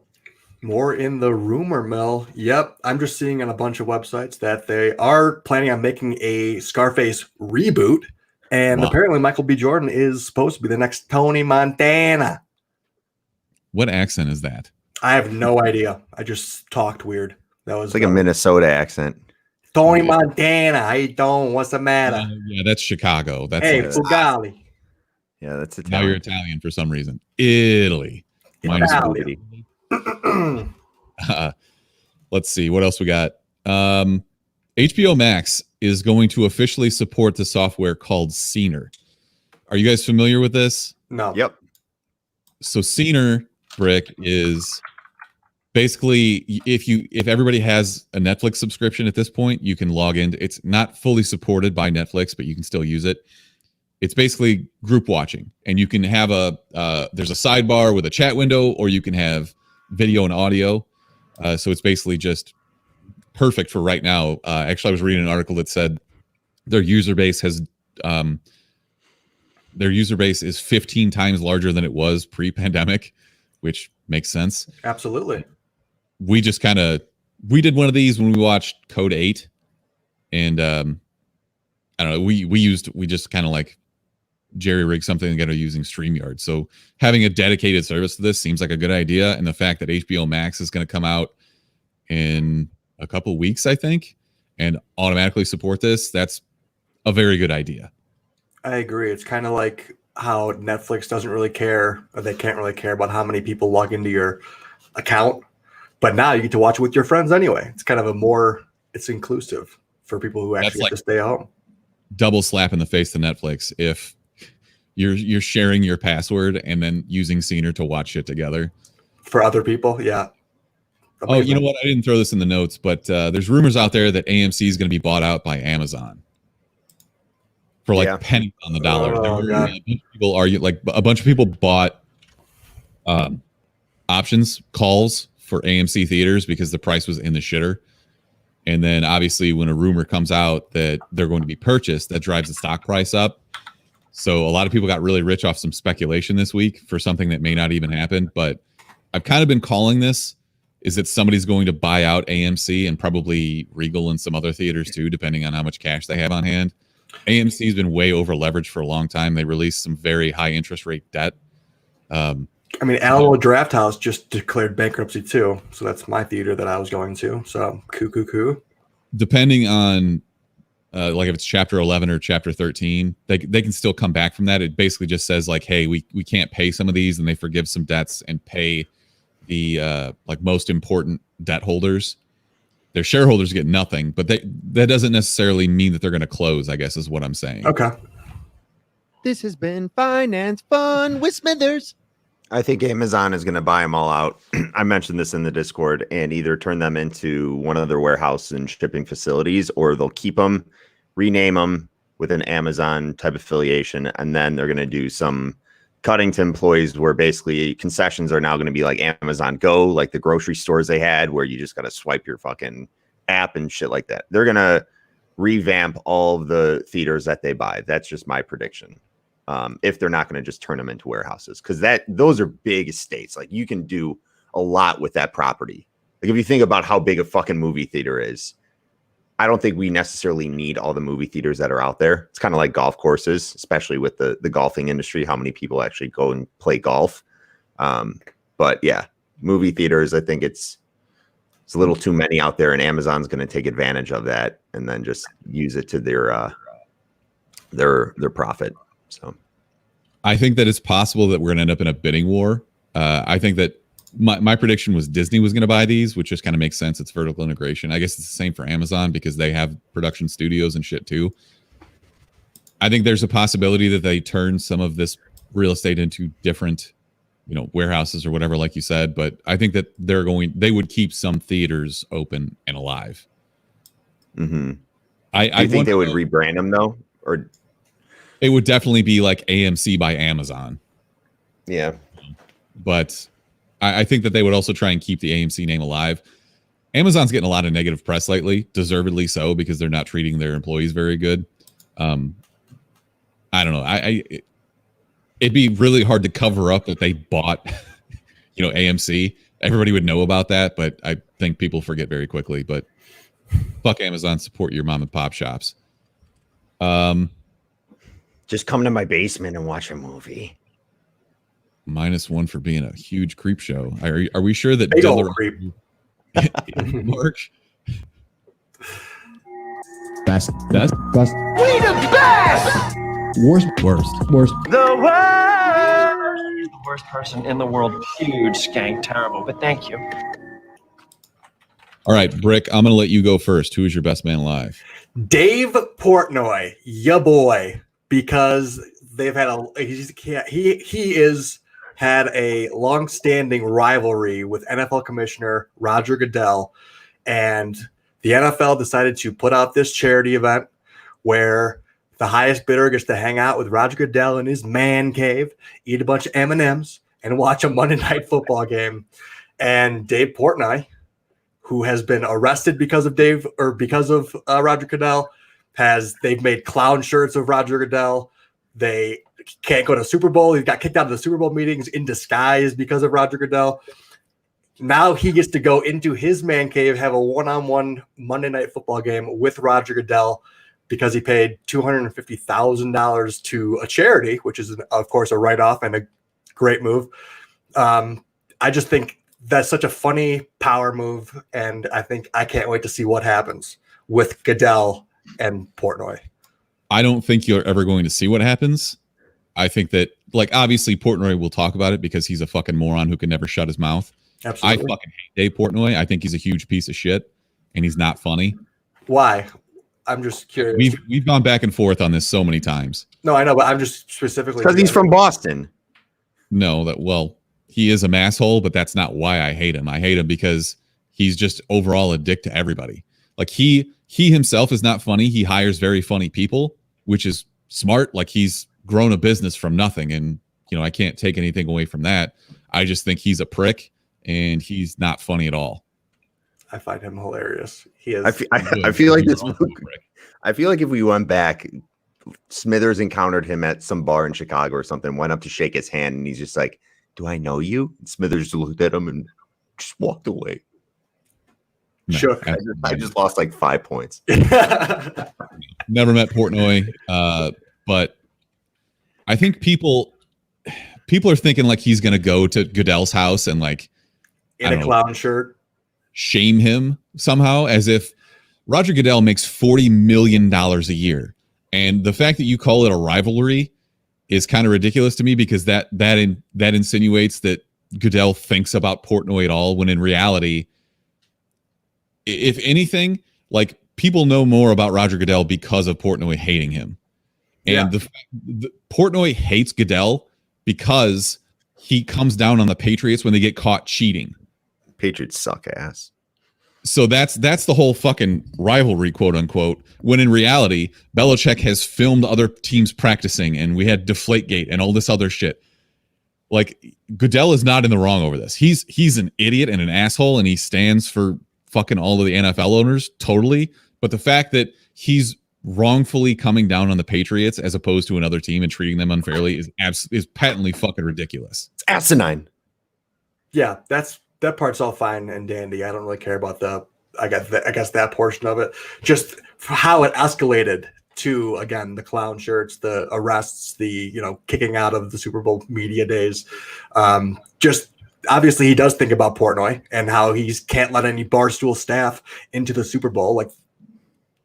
More in the rumor mill. Yep. I'm just seeing on a bunch of websites that they are planning on making a Scarface reboot. And apparently Michael B. Jordan is supposed to be the next Tony Montana. What accent is that? I have no idea. I just talked weird. That was It's like a Minnesota accent. Tony Montana. How you doing? What's the matter? Yeah, that's Chicago. That's hey, Fugali. Yeah, that's Italian. Now you're Italian for some reason. Italy. Italy. Let's see what else we got. HBO Max is going to officially support the software called Scener. Are you guys familiar with this? No. Yep. So Scener, Brick, is basically if everybody has a Netflix subscription at this point, you can log in. It's not fully supported by Netflix, but you can still use it. It's basically group watching, and you can have there's a sidebar with a chat window, or you can have video and audio. So it's basically just perfect for right now. Actually, I was reading an article that said their user base is 15 times larger than it was pre-pandemic, which makes sense. Absolutely. We did one of these when we watched Code 8, and I don't know. We just kind of like jerry-rig something together using StreamYard. So having a dedicated service to this seems like a good idea, and the fact that HBO Max is going to come out in a couple weeks, I think, and automatically support this, that's a very good idea. I agree. It's kind of like how Netflix doesn't really care, or they can't really care about how many people log into your account, but now you get to watch it with your friends anyway. It's kind of it's inclusive for people who actually have to stay home. Double slap in the face to Netflix if you're sharing your password and then using Scener to watch it together. For other people, yeah. Amazing. Oh, you know what? I didn't throw this in the notes, but there's rumors out there that AMC is going to be bought out by Amazon for like pennies on the dollar. A bunch of people bought options calls for AMC theaters because the price was in the shitter. And then obviously when a rumor comes out that they're going to be purchased, that drives the stock price up. So a lot of people got really rich off some speculation this week for something that may not even happen. But I've kind of been calling this is that somebody's going to buy out AMC and probably Regal and some other theaters too, depending on how much cash they have on hand. AMC's been way over leveraged for a long time. They released some very high interest rate debt. I mean, Alamo Draft House just declared bankruptcy too. So that's my theater that I was going to. So coo. Depending on like if it's chapter 11 or chapter 13, they can still come back from that. It basically just says like, hey, we can't pay some of these, and they forgive some debts and pay the like most important debt holders. Their shareholders get nothing, but that doesn't necessarily mean that they're going to close, I guess is what I'm saying. Okay. This has been Finance Fun with Smithers. I think Amazon is going to buy them all out. I mentioned this in the Discord, and either turn them into one of their warehouse and shipping facilities, or they'll keep them, rename them with an Amazon type affiliation, and then they're going to do some cutting to employees where basically concessions are now going to be like Amazon Go, like the grocery stores they had where you just got to swipe your fucking app and shit like that. They're going to revamp all of the theaters that they buy. That's just my prediction. If they're not going to just turn them into warehouses, because those are big estates. Like you can do a lot with that property. Like if you think about how big a fucking movie theater is, I don't think we necessarily need all the movie theaters that are out there. It's kind of like golf courses, especially with the golfing industry, how many people actually go and play golf. But yeah, movie theaters, I think it's a little too many out there, and Amazon's going to take advantage of that and then just use it to their profit. So I think that it's possible that we're going to end up in a bidding war. I think that my prediction was Disney was going to buy these, which just kind of makes sense. It's vertical integration. I guess it's the same for Amazon because they have production studios and shit too. I think there's a possibility that they turn some of this real estate into different, warehouses or whatever, like you said. But I think that they would keep some theaters open and alive. Mm-hmm. I think they would rebrand them though, or it would definitely be like AMC by Amazon. Yeah. But I think that they would also try and keep the AMC name alive. Amazon's getting a lot of negative press lately, deservedly so, because they're not treating their employees very good. I don't know. It'd be really hard to cover up that they bought, AMC. Everybody would know about that, but I think people forget very quickly. But fuck Amazon, support your mom and pop shops. Just come to my basement and watch a movie. -1 for being a huge creep show. Are we sure that Big old creep work? Best. We the best! Worst. The worst! You're the worst person in the world. Huge skank, terrible, but thank you. All right, Brick, I'm going to let you go first. Who is your best man alive? Dave Portnoy, ya boy, because they've had had a long-standing rivalry with NFL Commissioner Roger Goodell, and the NFL decided to put out this charity event where the highest bidder gets to hang out with Roger Goodell in his man cave, eat a bunch of M&Ms, and watch a Monday Night Football game. And Dave Portnoy, who has been arrested because of Roger Goodell, they've made clown shirts of Roger Goodell. They can't go to Super Bowl. He got kicked out of the Super Bowl meetings in disguise because of Roger Goodell. Now he gets to go into his man cave, have a one-on-one Monday Night Football game with Roger Goodell because he paid $250,000 to a charity, which is, of course, a write-off and a great move. I just think that's such a funny power move, and I can't wait to see what happens with Goodell and Portnoy. I don't think you're ever going to see what happens. I think that, obviously Portnoy will talk about it because he's a fucking moron who can never shut his mouth. Absolutely. I fucking hate Dave Portnoy. I think he's a huge piece of shit, and he's not funny. Why? I'm just curious. We've gone back and forth on this so many times. No, I know, but I'm just specifically because he's from Boston. No, he is a masshole, but that's not why I hate him. I hate him because he's just overall a dick to everybody. Like he himself is not funny. He hires very funny people, which is smart. Like he's grown a business from nothing, and I can't take anything away from that. I just think he's a prick, and he's not funny at all. I find him hilarious. He is. I feel like this. I feel like if we went back Smithers encountered him at some bar in Chicago or something, went up to shake his hand, and he's just like, "Do I know you?" And Smithers just looked at him and just walked away. No, Sure. I just lost like 5 points. never met Portnoy, but I think people are thinking like he's going to go to Goodell's house and like In a clown shirt. shame him somehow, as if Roger Goodell makes $40 million a year. And the fact that you call it a rivalry is kind of ridiculous to me, because that insinuates that Goodell thinks about Portnoy at all, when in reality, if anything, like, people know more about Roger Goodell because of Portnoy hating him. And the Portnoy hates Goodell because he comes down on the Patriots when they get caught cheating. Patriots suck ass. So that's the whole fucking rivalry, quote unquote, when in reality, Belichick has filmed other teams practicing, and we had Deflategate and all this other shit. Like, Goodell is not in the wrong over this. He's an idiot and an asshole, and he stands for fucking all of the NFL owners, totally. But the fact that he's wrongfully coming down on the Patriots as opposed to another team and treating them unfairly is patently fucking ridiculous. It's asinine. Yeah, that part's all fine and dandy. I don't really care about I guess that portion of it. Just how it escalated to, again, the clown shirts, the arrests, the kicking out of the Super Bowl media days. Just obviously he does think about Portnoy and how he can't let any Barstool staff into the Super Bowl. Like,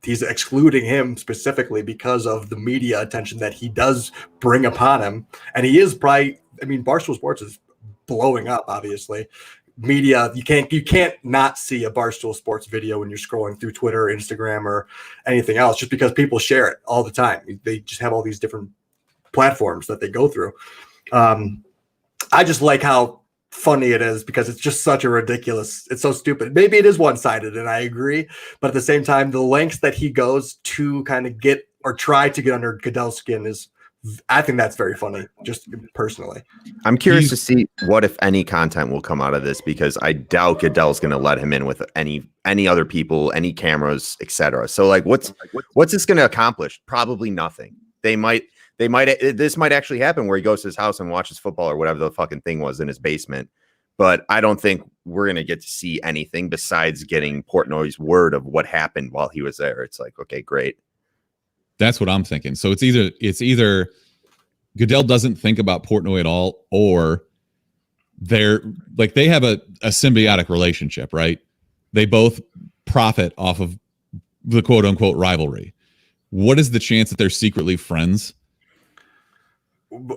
he's excluding him specifically because of the media attention that he does bring upon him. And he is probably, Barstool Sports is blowing up, obviously. Media, you can't not see a Barstool Sports video when you're scrolling through Twitter or Instagram or anything else, just because people share it all the time. They just have all these different platforms that they go through. I just like how funny it is, because it's just such a ridiculous, it's so stupid. Maybe it is one-sided, and I agree, but at the same time, the lengths that he goes to kind of get or try to get under Goodell's skin is, I think that's very funny, just personally. I'm curious to see what, if any, content will come out of this, because I doubt Goodell's going to let him in with any other people, any cameras, etc. So, like, what's this going to accomplish? Probably nothing. This might actually happen where he goes to his house and watches football or whatever the fucking thing was in his basement. But I don't think we're going to get to see anything besides getting Portnoy's word of what happened while he was there. It's like, okay, great. That's what I'm thinking. So it's either Goodell doesn't think about Portnoy at all, or they have a symbiotic relationship, right? They both profit off of the quote unquote rivalry. What is the chance that they're secretly friends?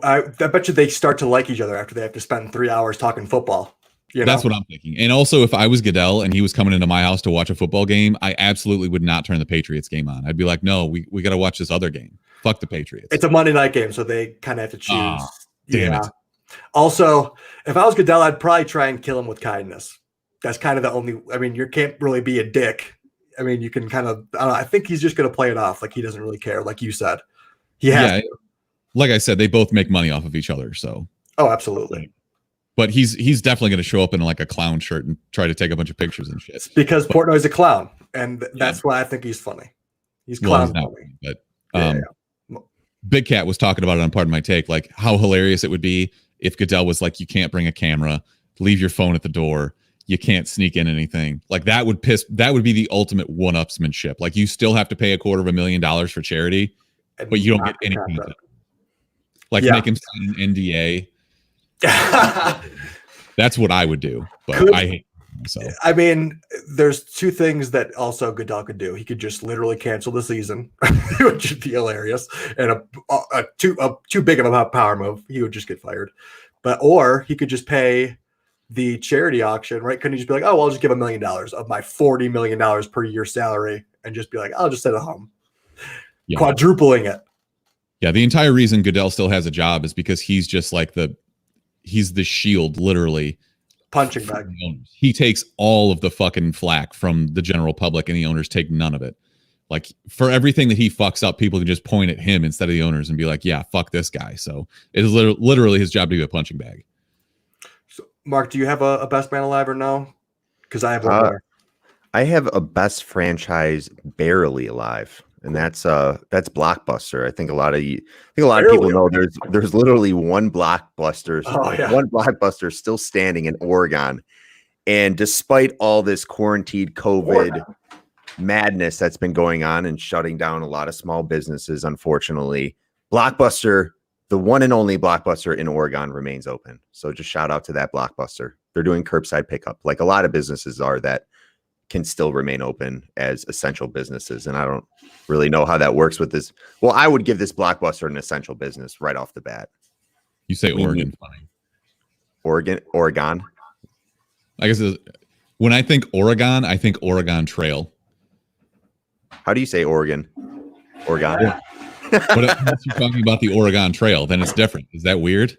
I bet you they start to like each other after they have to spend 3 hours talking football. That's what I'm thinking. And also, if I was Goodell and he was coming into my house to watch a football game, I absolutely would not turn the Patriots game on. I'd be like, no, we got to watch this other game. Fuck the Patriots. It's a Monday night game, so they kind of have to choose. Damn it. Also, if I was Goodell, I'd probably try and kill him with kindness. That's kind of the only, you can't really be a dick. You can kind of, I think he's just going to play it off like he doesn't really care, like you said. He has to. Like I said, they both make money off of each other, so. Oh, absolutely. But he's definitely going to show up in like a clown shirt and try to take a bunch of pictures and shit. Because Portnoy's a clown, and that's why I think he's funny. He's clown funny. But Big Cat was talking about it on Pardon My Take, like how hilarious it would be if Goodell was like, you can't bring a camera, leave your phone at the door, you can't sneak in anything. Like, that would be the ultimate one-upsmanship. Like, you still have to pay $250,000 for charity, but you don't get any content. Like, make him sign an NDA. That's what I would do, but I hate myself. There's two things that also Goodell could do. He could just literally cancel the season, which would be hilarious, and too big of a power move. He would just get fired. Or he could just pay the charity auction, right? Couldn't he just be like, oh, well, I'll just give $1 million of my $40 million per year salary, and just be like, I'll just sit at home, quadrupling it. Yeah, the entire reason Goodell still has a job is because he's just like he's the shield, literally. Punching bag. He takes all of the fucking flack from the general public, and the owners take none of it. Like, for everything that he fucks up, people can just point at him instead of the owners and be like, yeah, fuck this guy. So it is literally his job to be a punching bag. So, Mark, do you have a best man alive or no? Because I have one more. I have a best franchise barely alive. and that's Blockbuster. I think a lot of people know there's literally one Blockbuster still standing in Oregon, and despite all this quarantined COVID madness that's been going on and shutting down a lot of small businesses, unfortunately, Blockbuster, the one and only Blockbuster in Oregon, remains open. So just shout out to that Blockbuster. They're doing curbside pickup, like a lot of businesses are that can still remain open as essential businesses. And I don't really know how that works with this. Well, I would give this Blockbuster an essential business right off the bat. You say Oregon, funny. Oregon. I guess when I think Oregon Trail. How do you say Oregon? Oregon. Yeah. But if you're talking about the Oregon Trail, then it's different. Is that weird?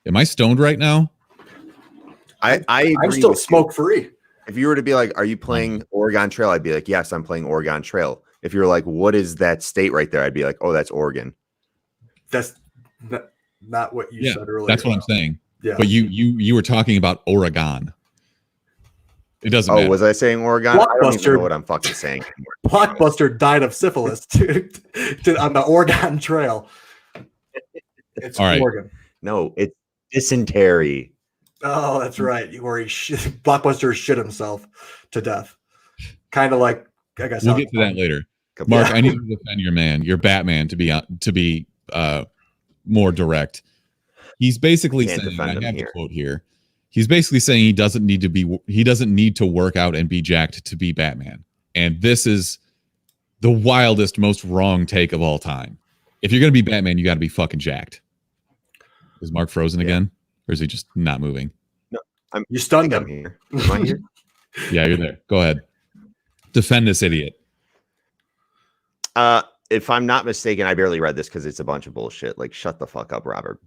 Am I stoned right now? I'm still smoke free. If you were to be like, are you playing Oregon Trail? I'd be like, yes, I'm playing Oregon Trail. If you're like, what is that state right there? I'd be like, oh, that's Oregon. That's not what you said earlier. That's what I'm saying. Yeah. But you were talking about Oregon. It doesn't matter. Was I saying Oregon? I don't even know what I'm fucking saying anymore. Blockbuster died of syphilis on the Oregon Trail. It's all right. Oregon. No, it's dysentery. Oh, that's right. Where Blockbuster shit himself to death. Kind of like, I guess we'll get to that later. Mark, I need to defend your man, your Batman, to be more direct. He's basically saying, I have the quote here. He's basically saying he doesn't need to work out and be jacked to be Batman. And this is the wildest, most wrong take of all time. If you're going to be Batman, you got to be fucking jacked. Is Mark frozen again? Or is he just not moving? No, you stunned him. I'm here. Am I here? Yeah, you're there. Go ahead. Defend this idiot. If I'm not mistaken, I barely read this because it's a bunch of bullshit. Like, shut the fuck up, Robert.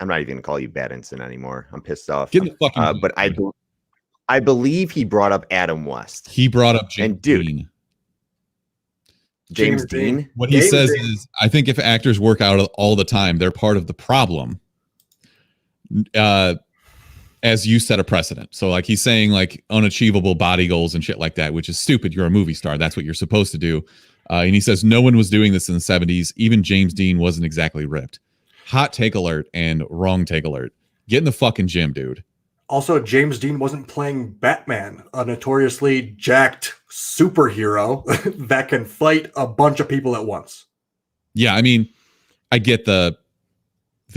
I'm not even gonna call you Pattinson anymore. I'm pissed off. Get the fucking but I believe he brought up Adam West. He brought up James Dean. James Dean. What he says is, I think if actors work out all the time, they're part of the problem. As you set a precedent. So like he's saying like unachievable body goals and shit like that, which is stupid. You're a movie star. That's what you're supposed to do. And he says no one was doing this in the 70s. Even James Dean wasn't exactly ripped. Hot take alert and wrong take alert. Get in the fucking gym, dude. Also, James Dean wasn't playing Batman, a notoriously jacked superhero that can fight a bunch of people at once. Yeah, I mean, I get the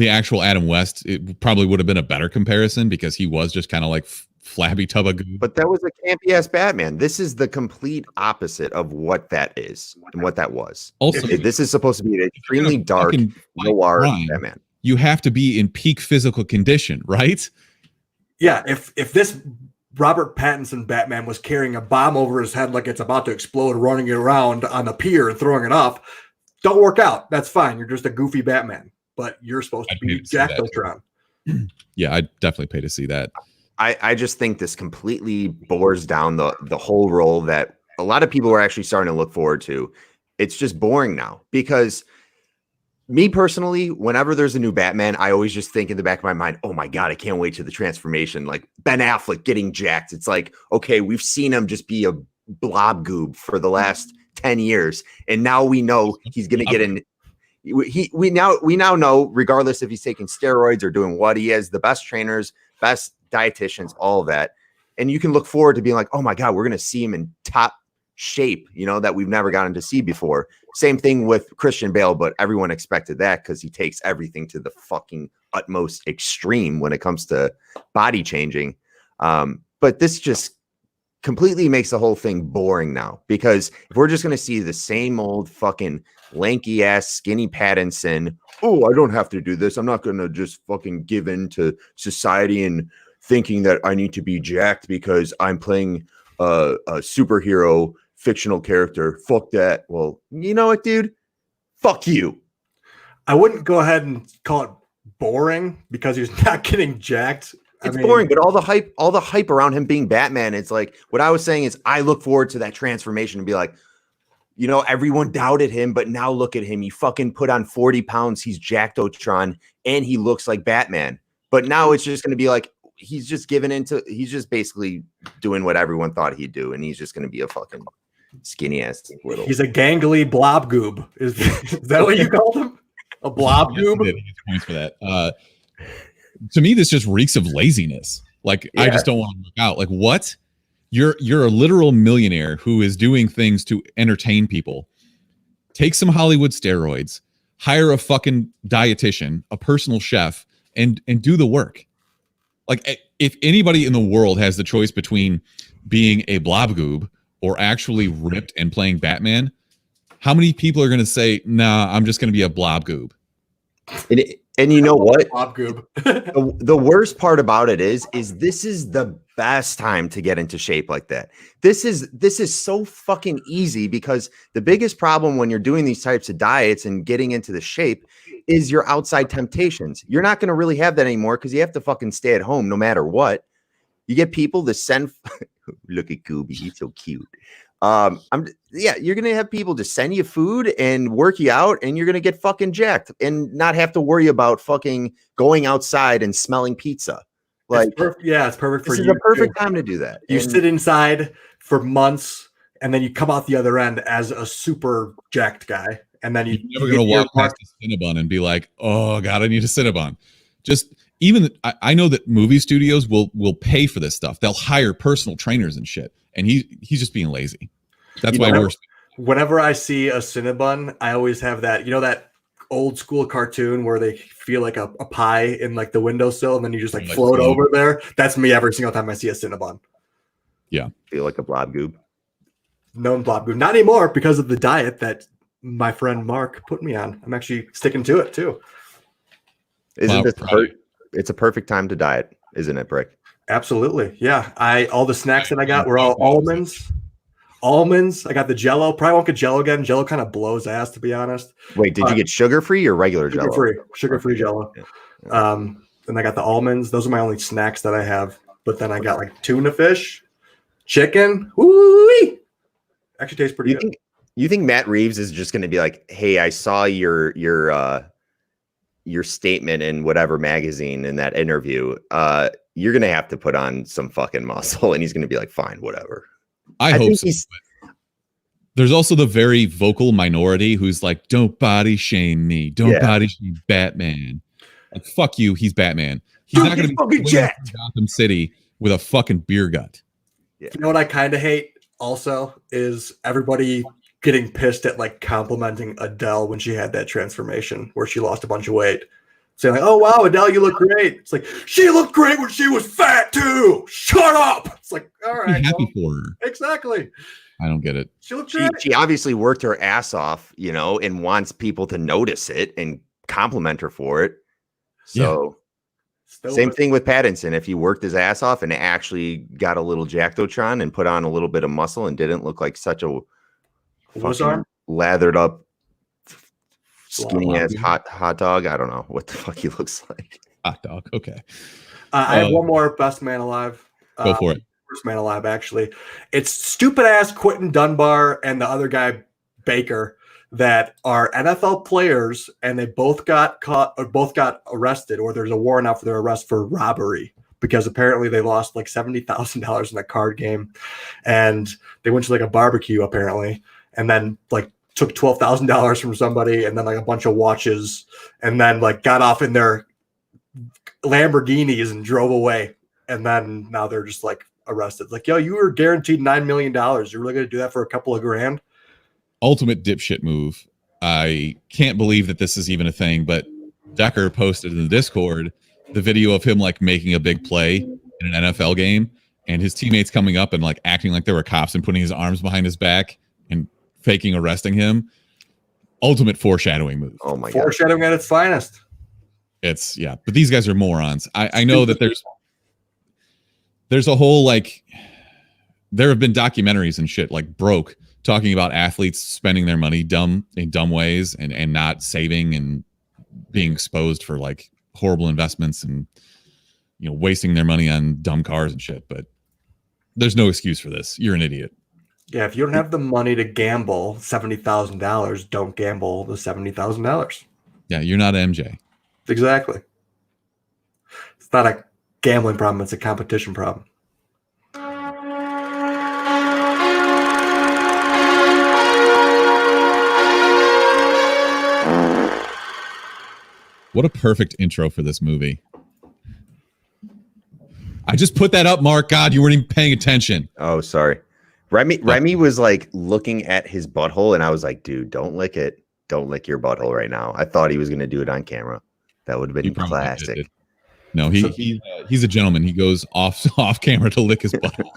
actual Adam West. It probably would have been a better comparison because he was just kind of like flabby tub of goo. But that was a campy ass Batman. This is the complete opposite of what that is and what that was. Also, this is supposed to be an extremely dark noir Batman. You have to be in peak physical condition, right? Yeah, if this Robert Pattinson Batman was carrying a bomb over his head like it's about to explode, running it around on the pier and throwing it up, don't work out. That's fine. You're just a goofy Batman. But you're supposed to be Jack O'Tron. Yeah, I'd definitely pay to see that. I just think this completely bores down the whole role that a lot of people are actually starting to look forward to. It's just boring now because me personally, whenever there's a new Batman, I always just think in the back of my mind, oh my God, I can't wait to the transformation. Like Ben Affleck getting jacked. It's like, okay, we've seen him just be a blob goob for the last 10 years. And now we know he's going to get in. We now know, regardless if he's taking steroids or doing what, he has the best trainers, best dietitians, all of that. And you can look forward to being like, oh my God, we're going to see him in top shape, that we've never gotten to see before. Same thing with Christian Bale, but everyone expected that because he takes everything to the fucking utmost extreme when it comes to body changing. But this just completely makes the whole thing boring now, because if we're just going to see the same old fucking lanky ass skinny Pattinson, oh, I don't have to do this. I'm not going to just fucking give in to society and thinking that I need to be jacked because I'm playing a superhero fictional character. Fuck that. Well, you know what, dude? Fuck you. I wouldn't go ahead and call it boring because he's not getting jacked. It's boring, but all the hype around him being Batman, it's like, what I was saying is I look forward to that transformation and be like, everyone doubted him, but now look at him. He fucking put on 40 pounds. He's Jack O'Tron and he looks like Batman. But now it's just going to be like, he's just basically doing what everyone thought he'd do. And he's just going to be a fucking skinny ass little. He's a gangly blob goob. Is that what you called him? A blob goob? He gets points for that. To me, this just reeks of laziness. Like, I just don't want to work out. Like, what? You're a literal millionaire who is doing things to entertain people. Take some Hollywood steroids, hire a fucking dietitian, a personal chef, and do the work. Like, if anybody in the world has the choice between being a blob goob or actually ripped and playing Batman, how many people are going to say, nah, I'm just going to be a blob goob? And you know what? Blob goob. The worst part about it is this is the best time to get into shape like that. This is so fucking easy, because the biggest problem when you're doing these types of diets and getting into the shape is your outside temptations. You're not going to really have that anymore because you have to fucking stay at home no matter what. You get people to send look at Gooby, he's so cute. You're gonna have people to send you food and work you out, and you're gonna get fucking jacked and not have to worry about fucking going outside and smelling pizza. Like, it's perfect for you. This is a perfect time to do that. You sit inside for months, and then you come out the other end as a super jacked guy, and then you're never gonna walk past a Cinnabon and be like, "Oh God, I need a Cinnabon." Just even I know that movie studios will pay for this stuff. They'll hire personal trainers and shit, and he's just being lazy. That's why whenever I see a Cinnabon, I always have that, that old school cartoon where they feel like a pie in like the windowsill, and then you just like float over there. That's me every single time I see a Cinnabon. Yeah. Feel like a blob goob. No blob goob. Not anymore, because of the diet that my friend Mark put me on. I'm actually sticking to it too. It's a perfect time to diet, isn't it, Brick? Absolutely. Yeah. All the snacks that I got were all almonds. I got the Jello. Probably won't get Jello again. Jello kind of blows ass, to be honest. Wait, did you get sugar-free or regular Jello? Sugar-free Jello. Yeah. And I got the almonds. Those are my only snacks that I have. But then I got like tuna fish, chicken. Woo-wee! Actually tastes pretty good. You think Matt Reeves is just going to be like, "Hey, I saw your statement in whatever magazine in that interview. You're going to have to put on some fucking muscle," and he's going to be like, "Fine, whatever." I hope so. There's also the very vocal minority who's like, "Don't body shame me. Don't body shame Batman." Like, fuck you. He's Batman. He's not going to be fucking jacked Gotham City with a fucking beer gut. Yeah. You know what I kind of hate also is everybody getting pissed at like complimenting Adele when she had that transformation where she lost a bunch of weight. Saying like, "Oh wow, Adele, you look great." It's like, she looked great when she was fat too. Shut up. It's like, all right. I'm happy for her. Exactly. I don't get it. She looked great. She obviously worked her ass off, and wants people to notice it and compliment her for it. So same thing with Pattinson. If he worked his ass off and actually got a little Jacktotron and put on a little bit of muscle and didn't look like such a fucking lathered up skinny ass hot dog. I don't know what the fuck he looks like. Hot dog. Okay. I have one more best man alive. Go for it. Worst man alive, actually. It's stupid ass Quentin Dunbar and the other guy Baker that are NFL players, and they both got caught or both got arrested, or there's a warrant out for their arrest for robbery because apparently they lost like $70,000 in a card game, and they went to like a barbecue apparently, and then like took $12,000 from somebody, and then like a bunch of watches, and then like got off in their Lamborghinis and drove away, and then now they're just like arrested. Like, yo, you were guaranteed $9 million. You're really gonna do that for a couple of grand? Ultimate dipshit move. I can't believe that this is even a thing, but Decker posted in the Discord the video of him like making a big play in an NFL game, and his teammates coming up and like acting like they were cops and putting his arms behind his back and faking arresting him. Ultimate foreshadowing move. Oh my god. Foreshadowing at its finest. It's but these guys are morons. I know that there's a whole like, there have been documentaries and shit like Broke talking about athletes spending their money in dumb ways and not saving and being exposed for like horrible investments and wasting their money on dumb cars and shit. But there's no excuse for this. You're an idiot. Yeah, if you don't have the money to gamble $70,000, don't gamble the $70,000. Yeah, you're not MJ. Exactly. It's not a gambling problem, it's a competition problem. What a perfect intro for this movie. I just put that up, Mark. God, you weren't even paying attention. Oh, sorry. Remy was like looking at his butthole, and I was like, dude, don't lick it. Don't lick your butthole right now. I thought he was going to do it on camera. That would have been classic. No, he's a gentleman. He goes off camera to lick his butthole.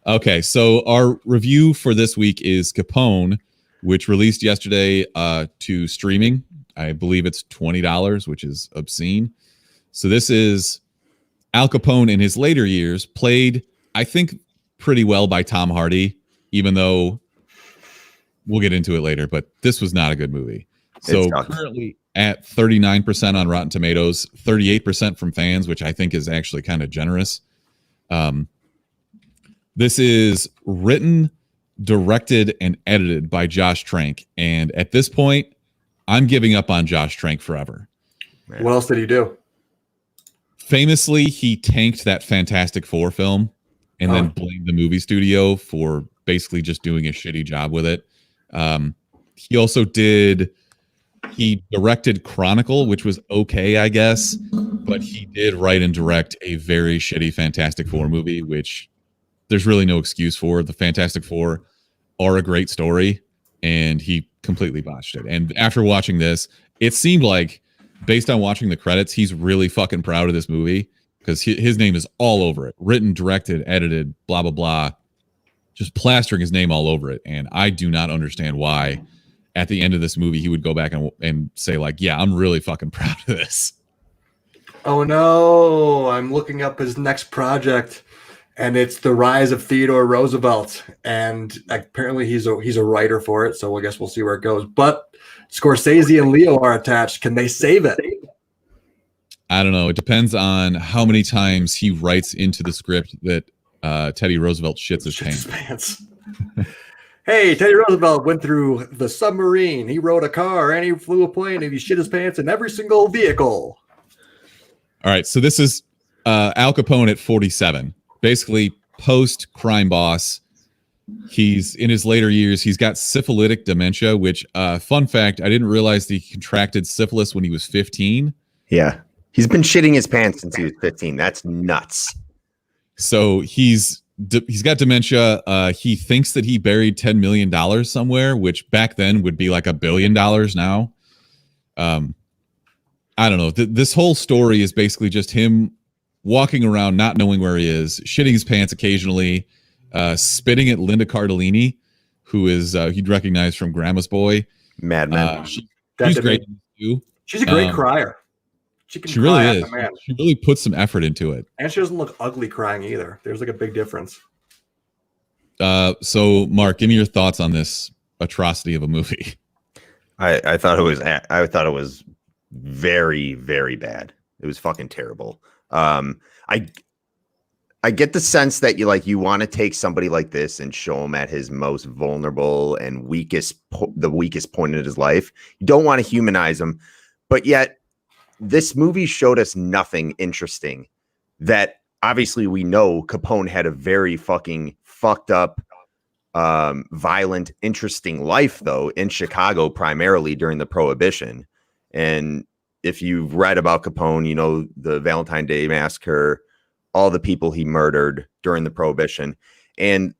Okay, so our review for this week is Capone, which released yesterday to streaming. I believe it's $20, which is obscene. So this is Al Capone in his later years, played, I think, pretty well by Tom Hardy, even though we'll get into it later, but this was not a good movie. So currently at 39% on Rotten Tomatoes, 38% from fans, which I think is actually kind of generous. This is written, directed, and edited by Josh Trank. And at this point, I'm giving up on Josh Trank forever. Man. What else did he do? Famously, he tanked that Fantastic Four film and then blamed the movie studio for basically just doing a shitty job with it. He also he directed Chronicle, which was okay, I guess, but he did write and direct a very shitty Fantastic Four movie, which there's really no excuse for. The Fantastic Four are a great story, and he completely botched it. And after watching this, it seemed like, based on watching the credits, he's really fucking proud of this movie because his name is all over it. Written, directed, edited, blah, blah, blah. Just plastering his name all over it. And I do not understand why at the end of this movie he would go back and say, like, yeah, I'm really fucking proud of this. Oh, no. I'm looking up his next project, and it's The Rise of Theodore Roosevelt. And apparently he's a writer for it, so I guess we'll see where it goes. But Scorsese and Leo are attached. Can they save it? I don't know. It depends on how many times he writes into the script that Teddy Roosevelt shits his pants. Hey, Teddy Roosevelt went through the submarine. He rode a car, and he flew a plane, and he shit his pants in every single vehicle. All right, so this is Al Capone at 47. Basically, post-crime boss. He's in his later years. He's got syphilitic dementia, which, fun fact, I didn't realize that he contracted syphilis when he was 15. Yeah. He's been shitting his pants since he was 15. That's nuts. So he's got dementia. He thinks that he buried $10 million somewhere, which back then would be like $1 billion now. I don't know. This whole story is basically just him walking around, not knowing where he is, shitting his pants occasionally, spitting at Linda Cardellini, who is he'd recognize from Grandma's Boy. Mad Men. She's great too. She's a great crier. She really is. She really puts some effort into it. And she doesn't look ugly crying either. There's like a big difference. So Mark, give me your thoughts on this atrocity of a movie. I thought it was very, very bad. It was fucking terrible. I get the sense that you want to take somebody like this and show him at his most vulnerable and the weakest point in his life. You don't want to humanize him, but yet this movie showed us nothing interesting. That obviously we know Capone had a very fucking fucked up, violent, interesting life though in Chicago, primarily during the Prohibition. And if you've read about Capone, you know the Valentine's Day Massacre, all the people he murdered during the Prohibition. And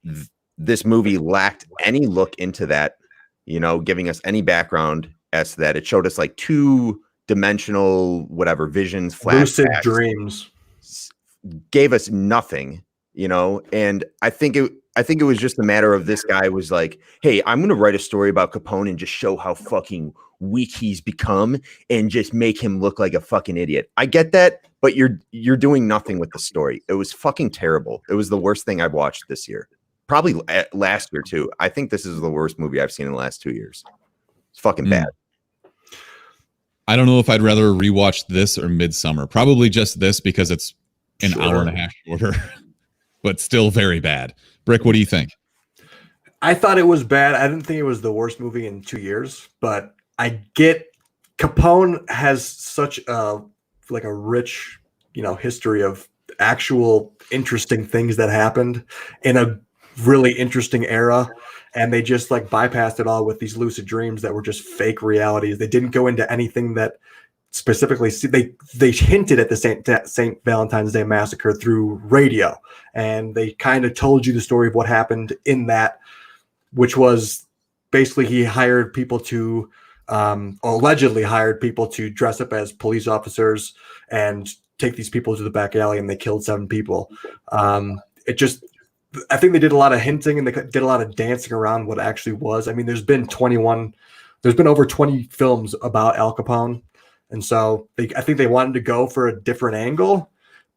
this movie lacked any look into that, giving us any background as to that. It showed us like two-dimensional, visions, flashbacks. Lucid dreams. Gave us nothing, and I think it was just a matter of this guy was like, hey, I'm going to write a story about Capone and just show how fucking weak he's become and just make him look like a fucking idiot. I get that, but you're doing nothing with the story. It was fucking terrible. It was the worst thing I've watched this year. Probably last year too. I think this is the worst movie I've seen in the last 2 years. It's fucking bad. I don't know if I'd rather rewatch this or Midsummer. Probably just this because it's an hour and a half shorter, but still very bad. Brick, what do you think? I thought it was bad. I didn't think it was the worst movie in 2 years, but I get Capone has such a rich, history of actual interesting things that happened in a really interesting era. and they just like bypassed it all with these lucid dreams that were just fake realities. They didn't go into anything that specifically they hinted at the St. Valentine's Day massacre through radio, and they kind of told you the story of what happened in that, which was basically he hired people to allegedly hired people to dress up as police officers and take these people to the back alley, and they killed 7 people. I think they did a lot of hinting, and they did a lot of dancing around what actually was. I mean, there's been over 20 films about Al Capone. And so I think they wanted to go for a different angle,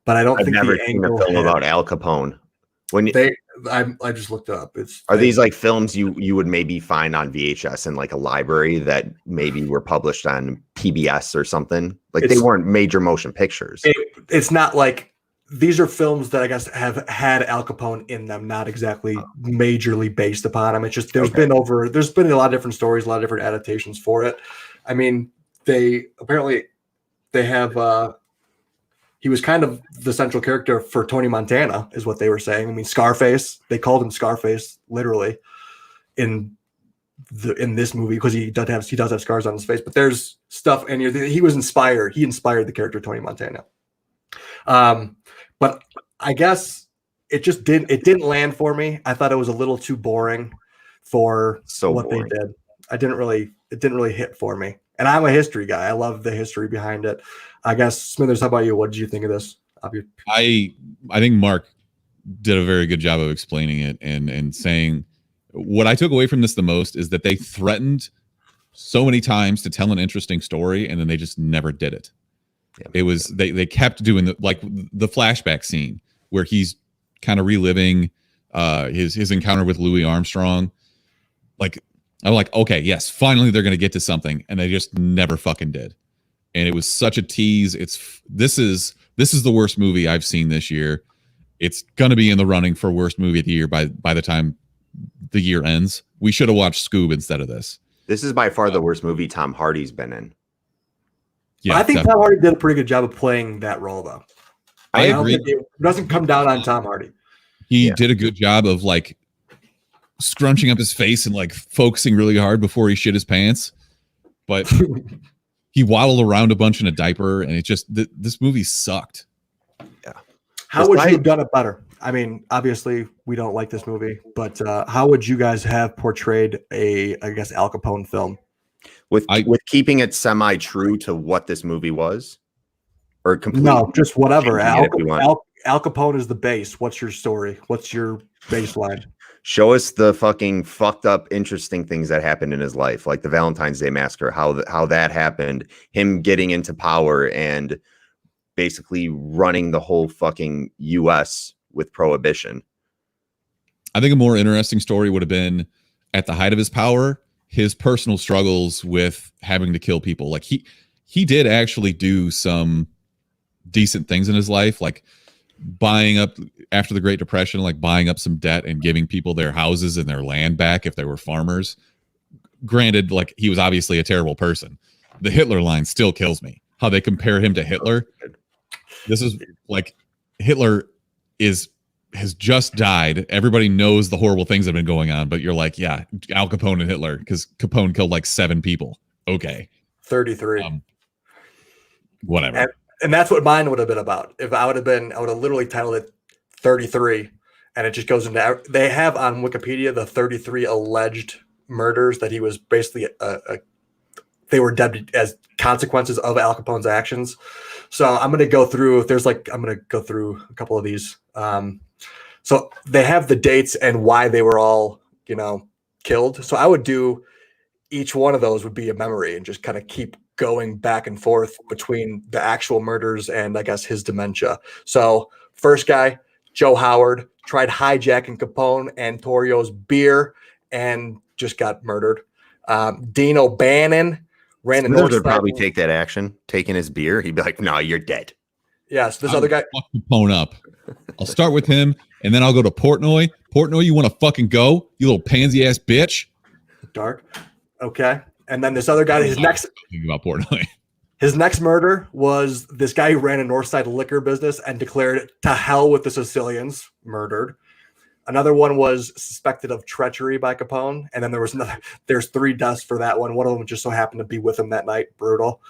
but I don't think never the seen angle a film about Al Capone. I just looked it up. Are these like films you would maybe find on VHS in like a library that maybe were published on PBS or something? Like they weren't major motion pictures. It's not like these are films that I guess have had Al Capone in them, not exactly majorly based upon him. It's just there's been a lot of different stories, a lot of different adaptations for it. I mean, they have he was kind of the central character for Tony Montana is what they were saying. I mean, Scarface, they called him Scarface literally in this movie because he does have scars on his face, but there's stuff in here. He inspired the character Tony Montana. But I guess it didn't land for me. I thought it was a little too boring for what they did. It didn't really hit for me. And I'm a history guy. I love the history behind it. I guess, Smithers, how about you? What did you think of this? I think Mark did a very good job of explaining it and saying what I took away from this the most is that they threatened so many times to tell an interesting story, and then they just never did it. Yeah. It was they kept doing the flashback scene where he's kind of reliving his encounter with Louis Armstrong. Like, I'm like, okay, yes, finally they're going to get to something, and they just never fucking did. And it was such a tease. This is the worst movie I've seen this year. It's going to be in the running for worst movie of the year by the time the year ends. We should have watched Scoob instead of this. This is by far the worst movie Tom Hardy's been in. Yeah, I think definitely. Tom Hardy did a pretty good job of playing that role, though. I agree. It doesn't come down on Tom Hardy. He did a good job of like scrunching up his face and like focusing really hard before he shit his pants, but he waddled around a bunch in a diaper, and it just this movie sucked. Yeah. How would you have done it better? I mean, obviously we don't like this movie, but how would you guys have portrayed Al Capone film? With keeping it semi true to what this movie was, or completely? No, just whatever. Al Capone is the base. What's your story? What's your baseline? Show us the fucking fucked up, interesting things that happened in his life, like the Valentine's Day massacre, how that happened, him getting into power and basically running the whole fucking U.S. with prohibition. I think a more interesting story would have been at the height of his power, his personal struggles with having to kill people. Like he did actually do some decent things in his life, like buying up after the Great Depression, like buying up some debt and giving people their houses and their land back if they were farmers. Granted, like he was obviously a terrible person. The Hitler line still kills me. How they compare him to Hitler. This is like Hitler has just died. Everybody knows the horrible things that have been going on, but you're like, yeah, Al Capone and Hitler, because Capone killed like 7 people. Okay. 33. Whatever. And that's what mine would have been about. If I would have literally titled it 33, and it just goes into. They have on Wikipedia the 33 alleged murders that he was basically they were dubbed as consequences of Al Capone's actions. So I'm going to go through. I'm going to go through a couple of these. So they have the dates and why they were all killed. So I would do each one of those would be a memory and just kind of keep going back and forth between the actual murders and I guess his dementia. So first guy, Joe Howard, tried hijacking Capone and Torio's beer and just got murdered. Dean O'Bannon ran a north would probably take that action, taking his beer. He'd be like, "No, you're dead." Yeah, so this other guy, fuck Capone up. I'll start with him, and then I'll go to Portnoy. Portnoy, you want to fucking go, you little pansy ass bitch? Dark. Okay. And then this other guy, his next about Portnoy. His next murder was this guy who ran a Northside liquor business and declared to hell with the Sicilians, murdered. Another one was suspected of treachery by Capone, and then there's 3 deaths for that one. One of them just so happened to be with him that night. Brutal.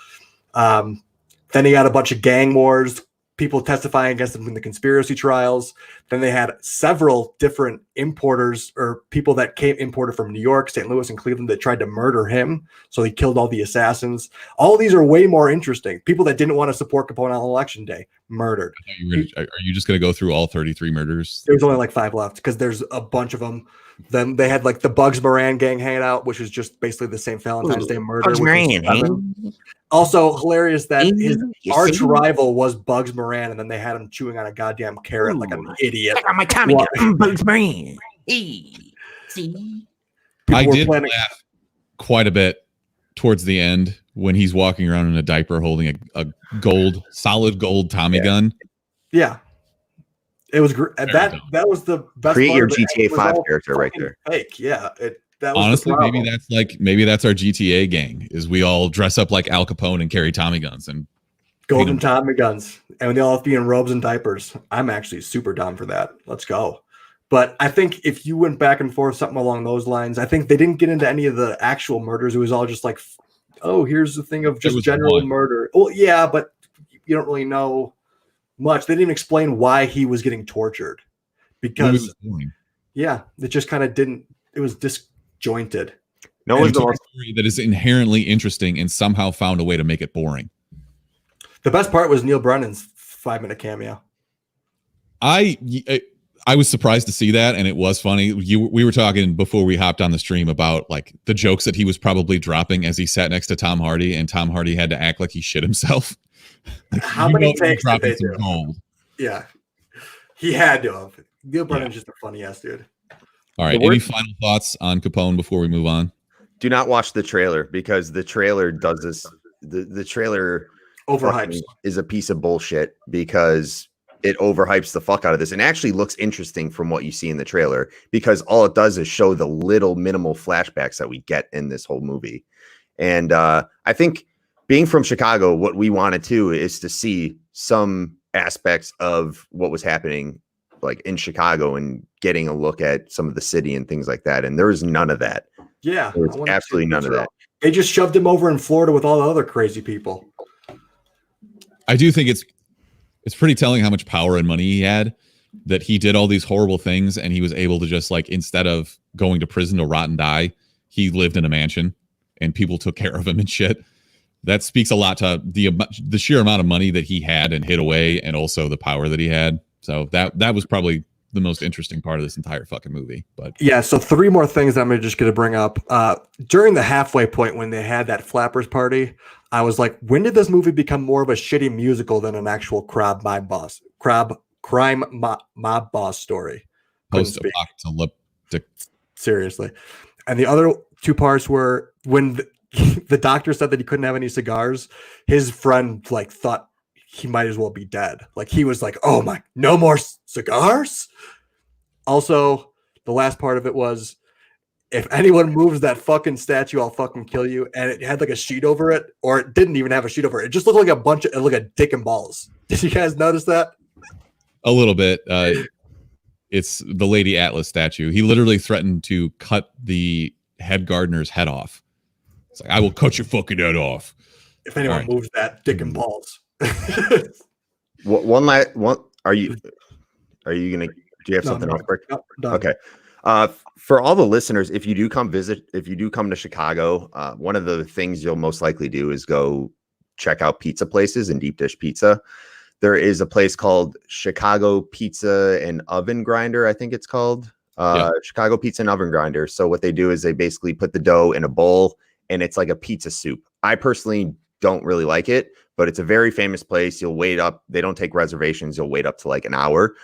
Then he had a bunch of gang wars, people testifying against him in the conspiracy trials. Then they had several different importers or people that came imported from New York, St. Louis, and Cleveland that tried to murder him. So he killed all the assassins. All these are way more interesting. People that didn't want to support Capone on election day, murdered. Are you just going to go through all 33 murders? There's only like 5 left because there's a bunch of them. Then they had like the Bugs Moran gang hanging out, which is just basically the same Valentine's Day murder. Bugs Moran, Also hilarious that his arch rival was Bugs Moran, and then they had him chewing on a goddamn carrot like an idiot. Check out my Tommy gun, Bugs Moran. Hey, see? I did laugh quite a bit towards the end when he's walking around in a diaper holding a solid gold Tommy gun. Yeah. It was that was the best. Create your GTA 5 character right there. Fake, yeah. That was honestly, maybe that's our GTA gang. Is we all dress up like Al Capone and carry Tommy guns and golden Tommy guns, and they all have to be in robes and diapers. I'm actually super down for that. Let's go. But I think if you went back and forth something along those lines, I think they didn't get into any of the actual murders. It was all just like, oh, here's the thing of just general murder. Well, yeah, but you don't really know much. They didn't explain why he was getting tortured because it just kind of didn't. It was disjointed. No one's a story that is inherently interesting and somehow found a way to make it boring. The best part was Neil Brennan's 5-minute cameo. I was surprised to see that, and it was funny. We were talking before we hopped on the stream about like the jokes that he was probably dropping as he sat next to Tom Hardy, and Tom Hardy had to act like he shit himself. Like, how many takes did they do? Yeah, he had to have. Neil Brennan's just a funny ass dude. All right, any final thoughts on Capone before we move on? Do not watch the trailer because the trailer does this. The trailer overhypes is a piece of bullshit because it overhypes the fuck out of this and actually looks interesting from what you see in the trailer because all it does is show the little minimal flashbacks that we get in this whole movie. And I think being from Chicago, what we wanted to is to see some aspects of what was happening like in Chicago and getting a look at some of the city and things like that. And there was none of that. Yeah. There was absolutely none of that. They just shoved him over in Florida with all the other crazy people. I do think it's pretty telling how much power and money he had, that he did all these horrible things and he was able to just like, instead of going to prison to rot and die, he lived in a mansion and people took care of him and shit. That speaks a lot to the sheer amount of money that he had and hid away, and also the power that he had. So that was probably the most interesting part of this entire fucking movie. But yeah, so 3 more things I'm just going to bring up. During the halfway point when they had that Flappers party, I was like, when did this movie become more of a shitty musical than an actual crime mob boss story? Post-apocalyptic. Seriously. And the other 2 parts were when the doctor said that he couldn't have any cigars, his friend like thought he might as well be dead. Like he was like, oh my, no more cigars. Also, the last part of it was, if anyone moves that fucking statue, I'll fucking kill you. And it had like a sheet over it, or it didn't even have a sheet over it. It just looked like like a dick and balls. Did you guys notice that? A little bit. It's the Lady Atlas statue. He literally threatened to cut the head gardener's head off. It's like, I will cut your fucking head off. If anyone moves that dick and balls. One last one. Are you gonna? Do you have something else, Brick? No, okay. For all the listeners, if you do come to Chicago, one of the things you'll most likely do is go check out pizza places and deep dish pizza. There is a place called Chicago Pizza and Oven Grinder, I think it's called. Chicago Pizza and Oven Grinder. So what they do is they basically put the dough in a bowl and it's like a pizza soup. I personally don't really like it, but it's a very famous place. You'll wait up. They don't take reservations. You'll wait up to like an hour.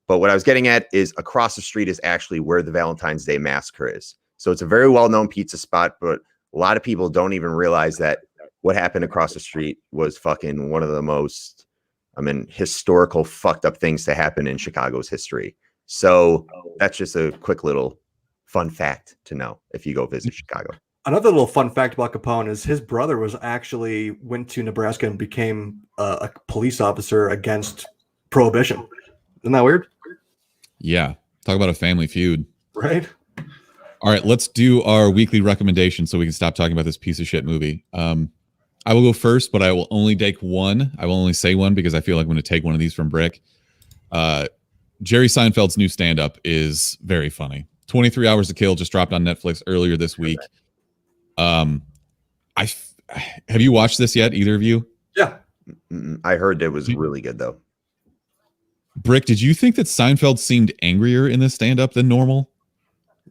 But what I was getting at is across the street is actually where the Valentine's Day Massacre is. So it's a very well-known pizza spot, but a lot of people don't even realize that what happened across the street was fucking one of the most, historical fucked up things to happen in Chicago's history. So that's just a quick little fun fact to know if you go visit Chicago. Another little fun fact about Capone is his brother went to Nebraska and became a police officer against prohibition. Isn't that weird? Yeah. Talk about a family feud. Right? All right, let's do our weekly recommendation so we can stop talking about this piece of shit movie. I will go first, but I will only take one. I will only say one because I feel like I'm going to take one of these from Brick. Jerry Seinfeld's new stand-up is very funny. 23 Hours to Kill just dropped on Netflix earlier this week. Have you watched this yet, either of you? Yeah. I heard it was really good, though. Brick, did you think that Seinfeld seemed angrier in this stand-up than normal?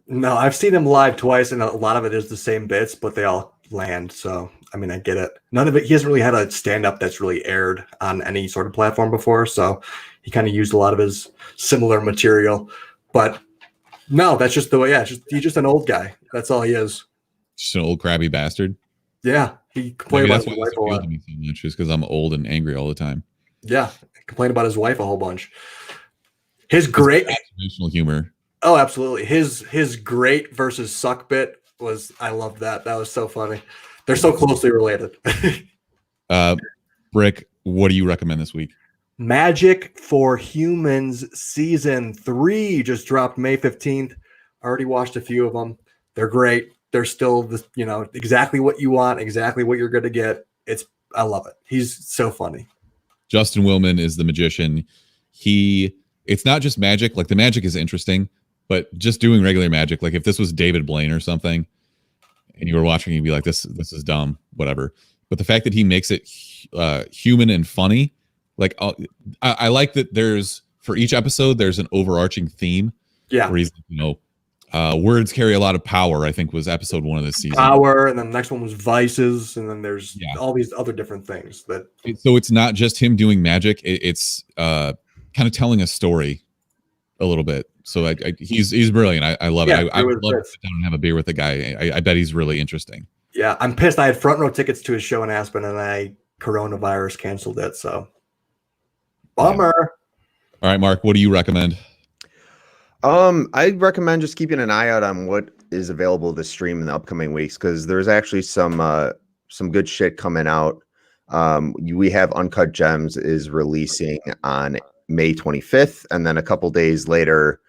No, I've seen him live twice, and a lot of it is the same bits, but they all land. So, I mean, I get it. None of it. He hasn't really had a stand-up that's really aired on any sort of platform before, so he kind of used a lot of his similar material. But no, that's just the way. Yeah, he's just an old guy. That's all he is. Just an old crabby bastard. Yeah, he complained about his Maybe wife that's a why lot. it appealed to me so much, is because I'm old and angry all the time. Yeah, he complained about his wife a whole bunch. His great Observational humor. Oh, absolutely. His great versus suck bit was, I loved that. That was so funny. They're so closely related. Brick, what do you recommend this week? Magic for Humans season 3 just dropped May 15th. I already watched a few of them. They're great. They're still exactly what you want, exactly what you're going to get. I love it. He's so funny. Justin Willman is the magician. It's not just magic. Like, the magic is interesting, but just doing regular magic, like if this was David Blaine or something and you were watching, you'd be like, this is dumb, whatever. But the fact that he makes it human and funny, like, I like that for each episode, there's an overarching theme. Yeah. Where he's, words carry a lot of power, I think was episode 1 of this season. Power, and then the next one was vices, and then there's all these other different things. So it's not just him doing magic. It's kind of telling a story a little bit. So he's brilliant. I love it. I would love to sit down and have a beer with the guy. I bet he's really interesting. Yeah, I'm pissed. I had front row tickets to his show in Aspen, and coronavirus canceled it. So, bummer. Yeah. All right, Mark, what do you recommend? I recommend just keeping an eye out on what is available to stream in the upcoming weeks, because there's actually some good shit coming out. We have Uncut Gems is releasing on May 25th, and then a couple days later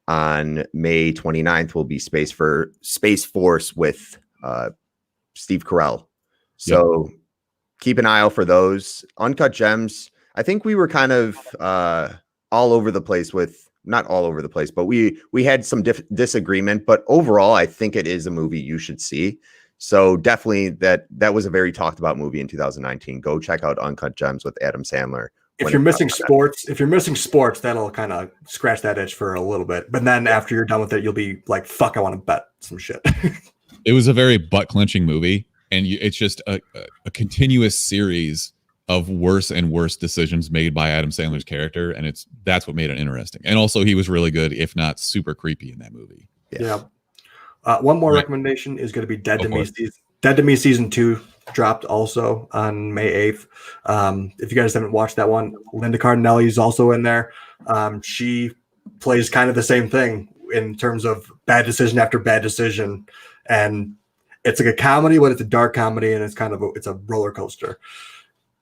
on May 29th will be Space Force with Steve Carell. So keep an eye out for those. Uncut Gems, I think we were kind of all over the place with, not all over the place, but we had some disagreement, but overall I think it is a movie you should see. So definitely that was a very talked about movie in 2019. Go check out Uncut Gems with Adam Sandler. If you're missing sports, that'll kind of scratch that itch for a little bit. But then after you're done with it, you'll be like, fuck, I want to bet some shit. It was a very butt-clenching movie, and it's just a continuous series of worse and worse decisions made by Adam Sandler's character, and that's what made it interesting. And also, he was really good, if not super creepy, in that movie. Yeah. One more recommendation is going to be Dead to Me. Dead to Me season 2 dropped also on May 8th. If you guys haven't watched that one, Linda Cardinelli is also in there. She plays kind of the same thing in terms of bad decision after bad decision, and it's like a comedy, but it's a dark comedy, and it's a roller coaster.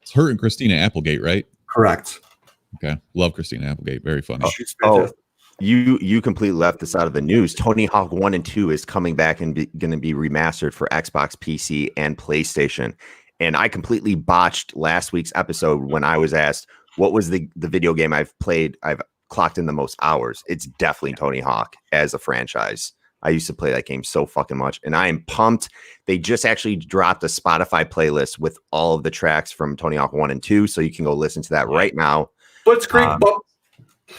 It's her and Christina Applegate, right? Correct. Okay, love Christina Applegate. Very funny. You completely left this out of the news. Tony Hawk 1 and 2 is coming back and going to be remastered for Xbox, PC, and PlayStation. And I completely botched last week's episode when I was asked what was the video game I've clocked in the most hours. It's definitely Tony Hawk as a franchise. I used to play that game so fucking much, and I am pumped. They just actually dropped a Spotify playlist with all of the tracks from Tony Hawk 1 and 2, so you can go listen to that right now. Blitzkrieg bump.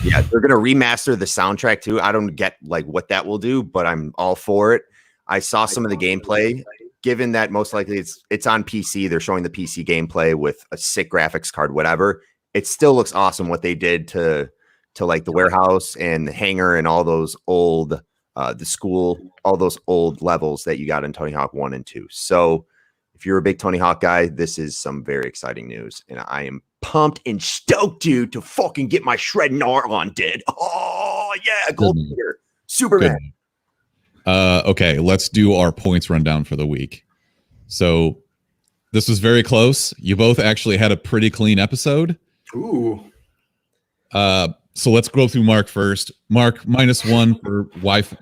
Yeah, they're gonna remaster the soundtrack too. I don't get like what that will do, but I'm all for it. I saw some of the gameplay. Given that most likely it's on PC, they're showing the PC gameplay with a sick graphics card, whatever. It still looks awesome what they did to like the warehouse and the hangar and all those old the school, all those old levels that you got in Tony Hawk 1 and 2. So if you're a big Tony Hawk guy, this is some very exciting news, and I am pumped and stoked, dude, to fucking get my shredding on, dude. Oh yeah, gold digger, Superman. Okay, let's do our points rundown for the week. So this was very close. You both actually had a pretty clean episode. Ooh. So let's go through Mark first. Mark, -1 for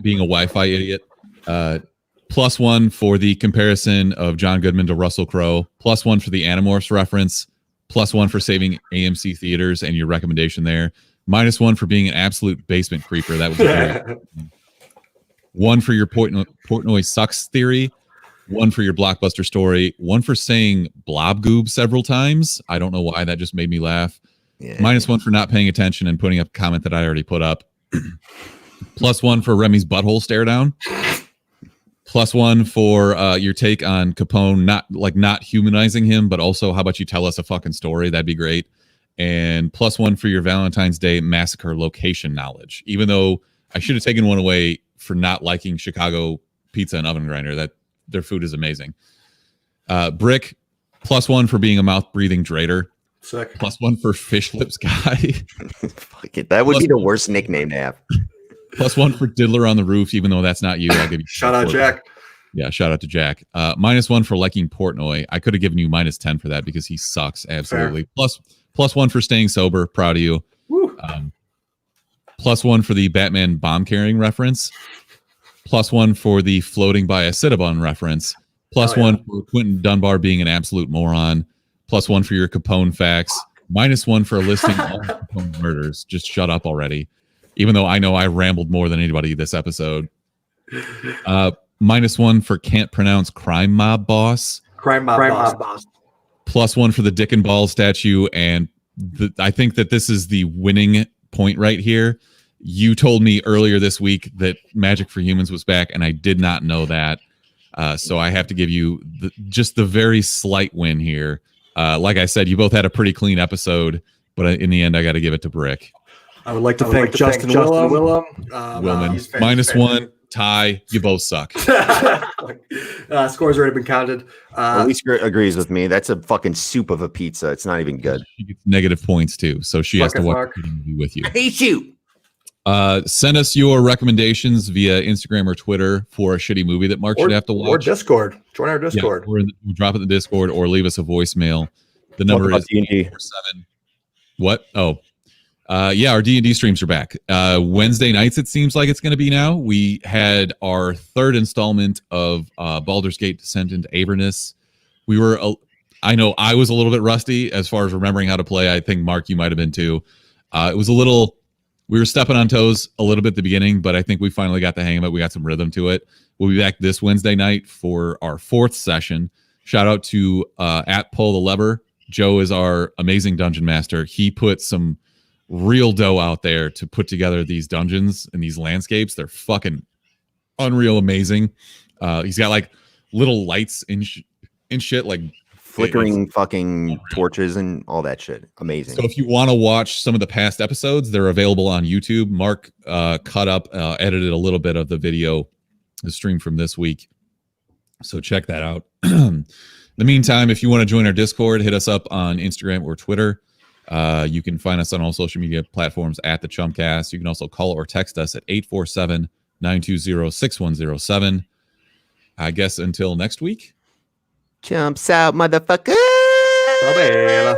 being a Wi-Fi idiot. +1 for the comparison of John Goodman to Russell Crowe. +1 for the Animorphs reference. +1 for saving AMC theaters and your recommendation there. -1 for being an absolute basement creeper. That was very 1 for your Portnoy sucks theory. 1 for your Blockbuster story. 1 for saying blob goob several times. I don't know why, that just made me laugh. Yeah. -1 for not paying attention and putting up a comment that I already put up. +1 for Remy's butthole stare down. +1 for your take on Capone, not humanizing him, but also how about you tell us a fucking story? That'd be great. And +1 for your Valentine's Day massacre location knowledge. Even though I should have taken 1 away for not liking Chicago pizza and oven grinder. That their food is amazing. Brick, +1 for being a mouth breathing Drader. Sick. +1 for fish lips guy. Fuck it. That would be the worst nickname to have. +1 for Diddler on the Roof, even though that's not you. I'll give you shout out Jack. Yeah, shout out to Jack. -1 for liking Portnoy. I could have given you -10 for that because he sucks. Absolutely. +1 for staying sober. Proud of you. +1 for the Batman bomb carrying reference. +1 for the floating by a Cinnabon reference. +1 for Quentin Dunbar being an absolute moron. +1 for your Capone facts. -1 for listing all Capone murders. Just shut up already. Even though I know I rambled more than anybody this episode. -1 for can't pronounce crime mob boss. Crime mob boss. +1 for the dick and ball statue. And I think that this is the winning point right here. You told me earlier this week that Magic for Humans was back, and I did not know that. So I have to give you just the very slight win here. Like I said, you both had a pretty clean episode, but in the end, I got to give it to Brick. I would like to thank Justin Willem. Willman. -1, tie. You both suck. Scores already been counted. Elise agrees with me. That's a fucking soup of a pizza. It's not even good. She gets negative points too, so she has to watch the movie with you. I hate you. Send us your recommendations via Instagram or Twitter for a shitty movie that Mark should have to watch. Or Discord. Join our Discord. Yeah, or drop it in the Discord or leave us a voicemail. The number is 847. What? Oh. Yeah, our D&D streams are back. Wednesday nights, it seems like it's going to be now. We had our 3rd installment of Baldur's Gate Descent into Avernus. I know I was a little bit rusty as far as remembering how to play. I think, Mark, you might have been too. It was we were stepping on toes a little bit at the beginning, but I think we finally got the hang of it. We got some rhythm to it. We'll be back this Wednesday night for our 4th session. Shout out to at Pull the Lever. Joe is our amazing dungeon master. He put some real dough out there to put together these dungeons and these landscapes. They're fucking unreal amazing. He's got like little lights and shit, like flickering fucking torches and all that shit. Amazing. So if you want to watch some of the past episodes, they're available on YouTube. Mark cut up, edited a little bit of the video, the stream from this week. So check that out. In the meantime, if you want to join our Discord, hit us up on Instagram or Twitter. You can find us on all social media platforms at the Chumpcast. You can also call or text us at 847-920-6107. I guess until next week. Jumps out, motherfucker. Bye-bye.